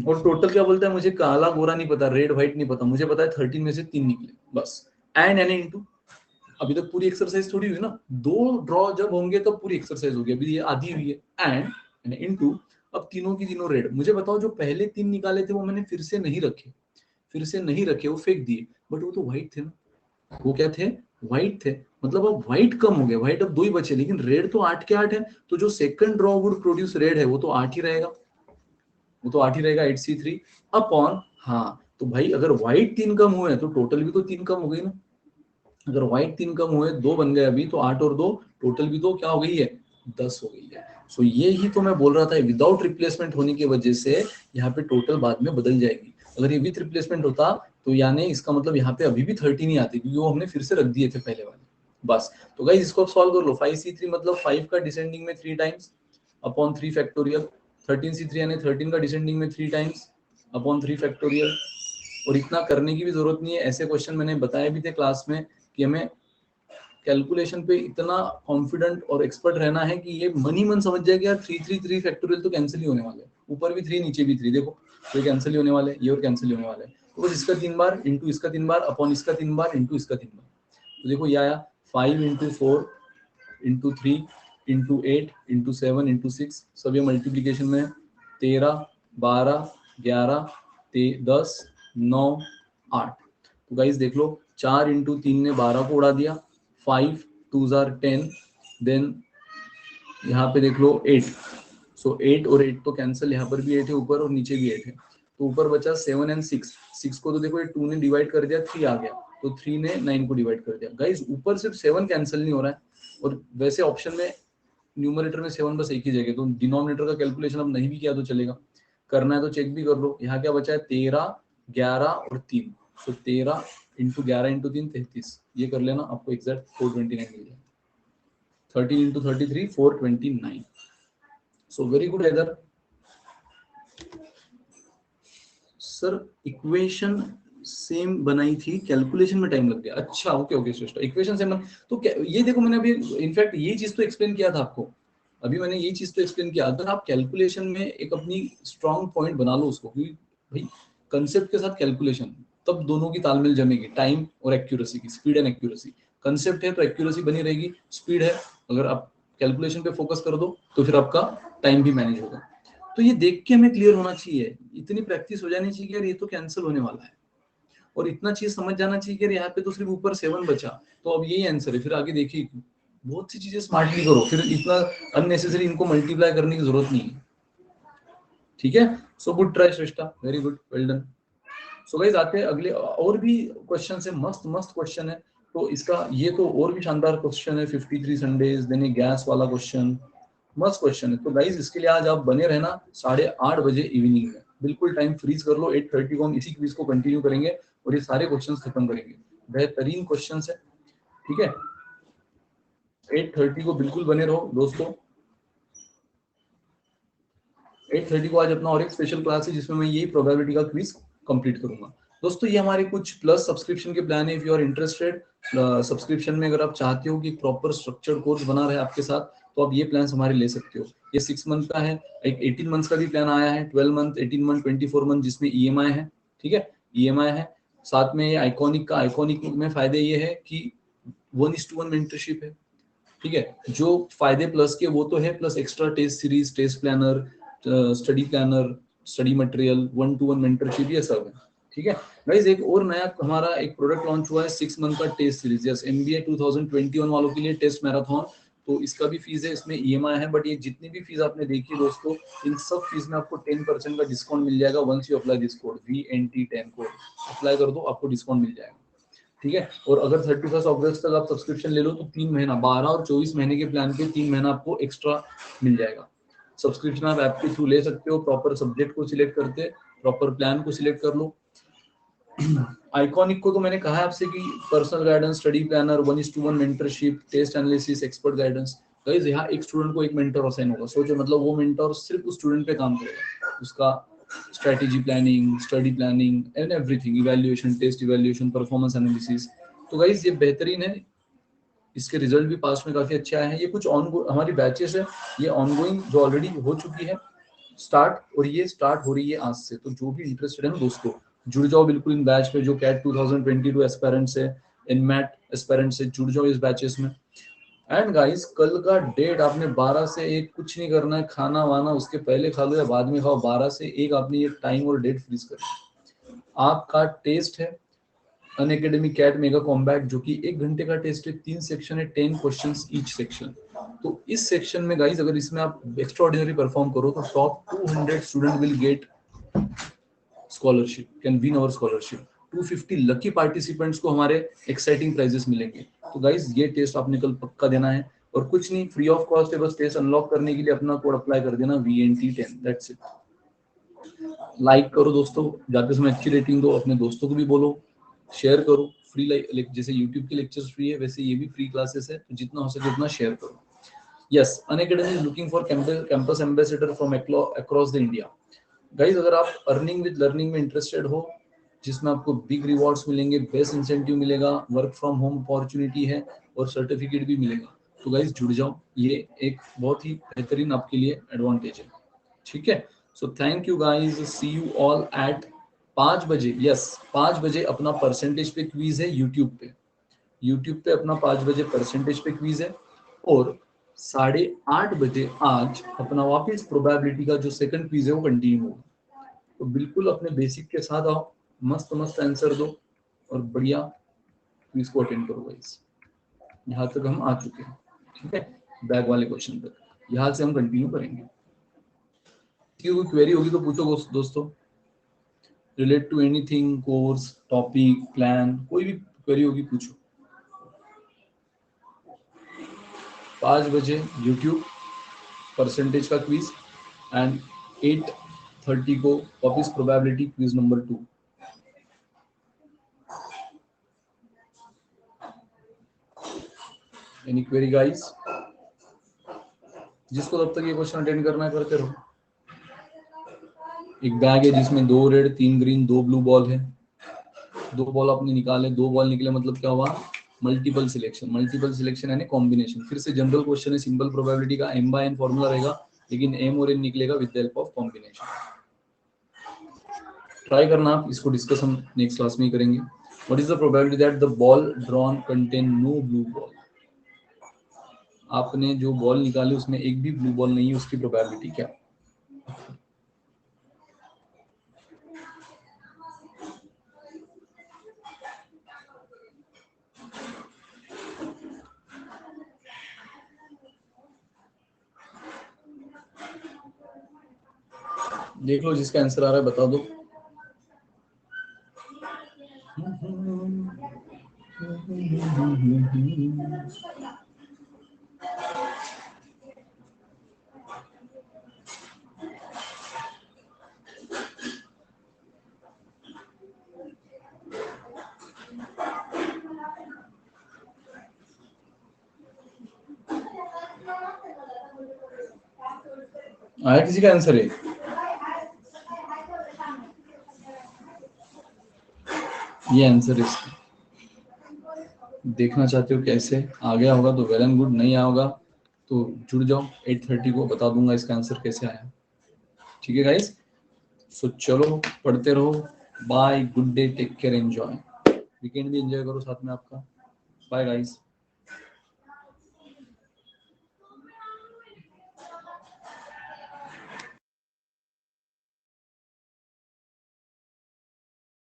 और टोटल क्या बोलता है, मुझे काला गोरा नहीं पता, रेड व्हाइट नहीं पता, मुझे पता है 13 में से 3 निकले बस। एंड एन इनटू, अभी तक पूरी एक्सरसाइज थोड़ी हुई ना, 2 ड्रॉ जब होंगे तब पूरी एक्सरसाइज होगी, अभी ये आधी हुई है। एंड इनटू अब तीनों की तीनों रेड, मुझे बताओ जो पहले 3 निकाले थे वो मैंने फिर से नहीं रखे, वो फेंक दिए, बट वो तो व्हाइट थे ना, वो क्या थे व्हाइट थे, मतलब अब व्हाइट कम हो गए, व्हाइट अब 2 ही बचे, लेकिन रेड तो 8 के 8 है, तो जो second draw would produce red है वो तो 8 ही रहेगा, 8c3 अपॉन, हाँ तो भाई अगर व्हाइट 3 कम हुए तो टोटल भी तो 3 कम हो गई ना, अगर व्हाइट 3 कम हुए 2 बन गए अभी, तो 8 और 2 टोटल भी तो क्या हो गई है 10 हो गई है। सो ये ही तो मैं बोल रहा था, विदाउट रिप्लेसमेंट होने की वजह से यहाँ पे टोटल बाद में बदल जाएगी, अगर ये विथ रिप्लेसमेंट होता तो यानी इसका मतलब यहाँ पे अभी भी 13 ही आती, क्योंकि वो हमने फिर से रख दिए थे पहले वाले बस। तो गाइस इसको सॉल्व कर लो, 5c3 मतलब 5 का डिसेंडिंग में 3 टाइम्स अपॉन 3 फैक्टोरियल, 13c3 यानी 13 का डिसेंडिंग में 3 टाइम्स अपॉन 3 फैक्टोरियल। और इतना करने की भी जरूरत नहीं है, ऐसे क्वेश्चन मैंने बताए भी थे क्लास में कि हमें कैलकुलेशन पे इतना कॉन्फिडेंट और एक्सपर्ट रहना है कि ये मन ही मन समझ जाए कि यार 3 फैक्टोरियल तो कैंसिल ही होने वाले हैं, ऊपर भी 3 नीचे भी 3, देखो ये कैंसिल ही होने वाले, ये और कैंसिल ही होने वाले, तो बस इसका 3 बार इंटू इसका 3 बार अपॉन इसका 3 बार इंटू इसका 3 बार, तो देखो ये आया 5 into 4 into 3 into 8 into 7 into 6, सब ये मल्टीप्लीकेशन में 13 12 11 10 9 8, तो गाइस देख लो 4 इंटू 3 ने 12 को उड़ा दिया, 5 2s are 10, देन यहाँ पे देख लो 8, सो 8 और 8 तो कैंसिल, यहाँ पर भी 8 है ऊपर और नीचे भी 8 है, तो ऊपर बचा 7 एंड 6 को तो देखो ये 2 ने डिवाइड कर दिया, 3 आ गया, तो 3 ने 9 को डिवाइड कर दिया। गाइस ऊपर सिर्फ 7 कैंसिल नहीं हो रहा है, और वैसे ऑप्शन में न्यूमरेटर में 7 बस एक ही जगह, तो डिनोमिनेटर का कैलकुलेशन अब नहीं भी किया तो चलेगा, करना है तो चेक भी कर लो। यहाँ क्या बचा है 13 11 और 3, सो 13 इंटू 11 इंटू 3 33, ये कर लेना, आपको एग्जैक्ट 429 मिल जाएगा, 13 इंटू 33 429। सो वेरी गुड इधर सर, इक्वेशन सेम बनाई थी, कैलकुलेशन में टाइम लग गया, अच्छा ओके श्रेष्ठ, इक्वेशन सेम तो ये देखो मैंने अभी इनफैक्ट ये चीज तो एक्सप्लेन किया था आपको, अभी मैंने ये चीज तो एक्सप्लेन किया, अगर आप कैलकुलेशन में एक अपनी स्ट्रॉन्ग पॉइंट बना लो उसको, क्योंकि भाई कंसेप्ट के साथ कैलकुलेशन, तब दोनों की तालमेल जमेगी, टाइम और एक्यूरेसी की, स्पीड एंड एक्यूरेसी, कंसेप्ट है तो एक्यूरेसी बनी रहेगी, स्पीड है अगर आप कैलकुलेशन पे फोकस कर दो तो फिर आपका टाइम भी मैनेज होगा। तो ये देख के हमें क्लियर होना चाहिए, इतनी प्रैक्टिस हो जानी चाहिए कि यार ये तो कैंसिल होने वाला है, और इतना चीज समझ जाना चाहिए कि यहाँ पे तो सिर्फ ऊपर 7 बचा, तो अब यही आंसर है, फिर आगे देखिए बहुत सी चीजें स्मार्टली करो, फिर इतना अननेसेसरी इनको मल्टीप्लाई करने की जरूरत नहीं है, ठीक है। So good try Shreshtha, very good, well done. So guys आते हैं अगले, और भी क्वेश्चन है, मस्त मस्त क्वेश्चन है, तो इसका ये तो और भी शानदार क्वेश्चन है, 53 संडेज देने गैस वाला क्वेश्चन, मस्त क्वेश्चन है। तो गाइस इसके लिए आज आप बने रहना 8:30 बजे इवनिंग में, बिल्कुल टाइम फ्रीज कर लो, 8:30 को हम इसी क्विज को कंटिन्यू करेंगे और ये सारे क्वेश्चंस खत्म करेंगे, बेहतरीन क्वेश्चंस है, ठीक है। 8:30 को बिल्कुल बने रहो दोस्तों, 8:30 को आज अपना और एक स्पेशल क्लास है जिसमें मैं यही प्रोबेबिलिटी का क्विज कंप्लीट करूंगा। दोस्तों ये हमारे कुछ प्लस सब्सक्रिप्शन के प्लान है, if you are interested subscription में, अगर आप चाहते हो कि प्रॉपर स्ट्रक्चर्ड कोर्स बना रहे आपके साथ, तो आप ये प्लान हमारे ले सकते हो। ये 6 मंथ का है, एक 18 मंथ का भी प्लान आया है, 12 मंथ 18 मंथ 24 मंथ जिसमें EMI है, ठीक है। EMI है। साथ में ये आइकॉनिक का, आइकॉनिक में फायदे ये है कि 1:1 मेंटरशिप है, ठीक है। जो फायदे प्लस के वो तो है, plus extra test series, test planner, study planner, study material, 1-to-1 mentorship, ये सब है, ठीक है। गाइस एक और नया हमारा एक प्रोडक्ट लॉन्च हुआ है 6 मंथ का टेस्ट सीरीज, यस MBA 2021 वालों के लिए टेस्ट मैराथन। तो इसका भी फीस है, इसमें EMI है, बट ये जितनी भी फीस आपने देखी दोस्तों, इन सब फीस में आपको 10% का डिस्काउंट मिल जाएगा once you apply this code VNT10 code apply कर दो, आपको डिस्काउंट मिल जाएगा, ठीक है। और अगर 31 अगस्त तक आप सब्सक्रिप्शन ले लो तो 3 महीना, 12 और 24 महीने के प्लान पे 3 महीना आपको एक्स्ट्रा मिल जाएगा। सब्सक्रिप्शन आप ऐप के थ्रू ले सकते हो, प्रॉपर सब्जेक्ट को सिलेक्ट करते, प्रॉपर प्लान को सिलेक्ट कर लो। आइकॉनिक को तो मैंने कहा है आपसे कि personal guidance, study planner, 1:1 mentorship, test analysis, expert guidance. Guys यहाँ एक स्टूडेंट को एक मेंटर असाइन होगा, सोचो मतलब वो मेंटर सिर्फ उस स्टूडेंट पे काम करेगा, उसका strategy planning, study planning and everything, evaluation, test evaluation, performance analysis. तो गाइस ये बेहतरीन है, इसके रिजल्ट भी पास में काफी अच्छे आए हैं। ये कुछ हमारी बैचेस है, ये ऑनगोइंग जो ऑलरेडी हो चुकी है स्टार्ट, और ये स्टार्ट हो रही है आज से। तो जो भी इंटरेस्टेड है ना दोस्तों, जुड़ जाओ बिल्कुल इन बैच पे, जो कैट 2022 एस्पेरेंट्स है, इनमैट एस्पेरेंट्स है, जुड़ जाओ इस बैचेस में। एंड गाइस कल का डेट आपने 12 से 1 कुछ नहीं करना है, खाना वाना उसके पहले खा लो या बाद में खाओ, 12 से 1 आपने ये टाइम और डेट फ्रीज कर। आपका टेस्ट है अनअकैडमी कैट मेगा कॉम्बैट, जो कि 1 घंटे का टेस्ट है, 3 सेक्शन है, 10 क्वेश्चंस ईच सेक्शन। तो इस सेक्शन में गाइस अगर इसमें आप एक्स्ट्रा ऑर्डिनरी परफॉर्म करो तो top 200 student will get scholarship, can win our scholarship. 250 lucky participants को हमारे एक्साइटिंग प्राइजेस मिलेंगे। तो गाइस ये टेस्ट आपने कल पक्का देना है, और कुछ नहीं, फ्री ऑफ कॉस्ट है, बस टेस्ट अनलॉक करने के लिए अपना कोड अप्लाई कर देना VNT10, दैट्स इट। लाइक करो दोस्तों, जाते समय अच्छी रेटिंग दो, अपने दोस्तों को भी बोलो, शेयर करो। फ्री जैसे यूट्यूब के लेक्चर्स फ्री है, वैसे ये भी फ्री क्लासेस है, तो जितना हो सके उतना शेयर करो। Yes, Unacademy is looking for campus ambassador from across the India. Guys अगर आप अर्निंग विद लर्निंग में इंटरेस्टेड हो, जिसमें आपको बिग रिवॉर्ड्स मिलेंगे, बेस्ट इंसेंटिव मिलेगा, वर्क फ्रॉम होम अपॉर्चुनिटी है और सर्टिफिकेट भी मिलेगा, तो गाइज जुड़ जाओ, ये एक बहुत ही बेहतरीन आपके लिए एडवांटेज है, ठीक है। So thank you guys, see you all at 5 बजे। यस 5 बजे अपना परसेंटेज पे क्विज है यूट्यूब पे, यूट्यूब पे अपना 5 बजे परसेंटेज पे क्विज है, और 8:30 बजे आज अपना वापस प्रोबेबिलिटी का जो सेकंड क्विज है वो कंटिन्यू होगा। तो बिल्कुल अपने बेसिक के साथ आओ, मस्त मस्त आंसर दो और बढ़िया क्विज को अटेंड करो गाइस। यहाँ तक हम आ चुके हैं, ठीक है, बैग वाले क्वेश्चन तक, यहाँ से हम कंटिन्यू करेंगे। कोई क्वेरी होगी तो पूछो दोस्तों, relate to anything, course, topic, plan, कोई भी क्वेरी होगी पूछो। 5 बजे यूट्यूब परसेंटेज का क्विज, एंड 8:30 को वापस probability quiz number 2। Any query guys? जिसको तब तक ये क्वेश्चन अटेंड करना है करते रहो। एक बैग है जिसमें 2 रेड, 3 ग्रीन, 2 ब्लू बॉल है, 2 बॉल आपने निकाले, 2 बॉल निकले, मतलब क्या हुआ, मल्टीपल सिलेक्शन। मल्टीपल सिलेक्शन यानी कॉम्बिनेशन। फिर से जनरल क्वेश्चन है, सिंपल प्रोबेबिलिटी का, m/n फॉर्मूला रहेगा, लेकिन m और n निकलेगा with the help of combination. Try करना आप, इसको डिस्कस हम नेक्स्ट क्लास में ही करेंगे। What is the probability that the ball drawn contain no blue ball? आपने जो बॉल निकाली उसमें एक भी ब्लू बॉल नहीं है, उसकी प्रोबेबिलिटी क्या? देख लो, जिसका आंसर आ रहा है बता दो। आया किसी का आंसर है? ये आंसर है इसका। देखना चाहते हो कैसे आ गया होगा तो वेल एंड गुड, नहीं आया होगा तो जुड़ जाओ, 8:30 को बता दूंगा इसका आंसर कैसे आया, ठीक है गाइस। सो चलो पढ़ते रहो, bye, good day, take care, enjoy, weekend भी एंजॉय करो साथ में आपका। Bye guys.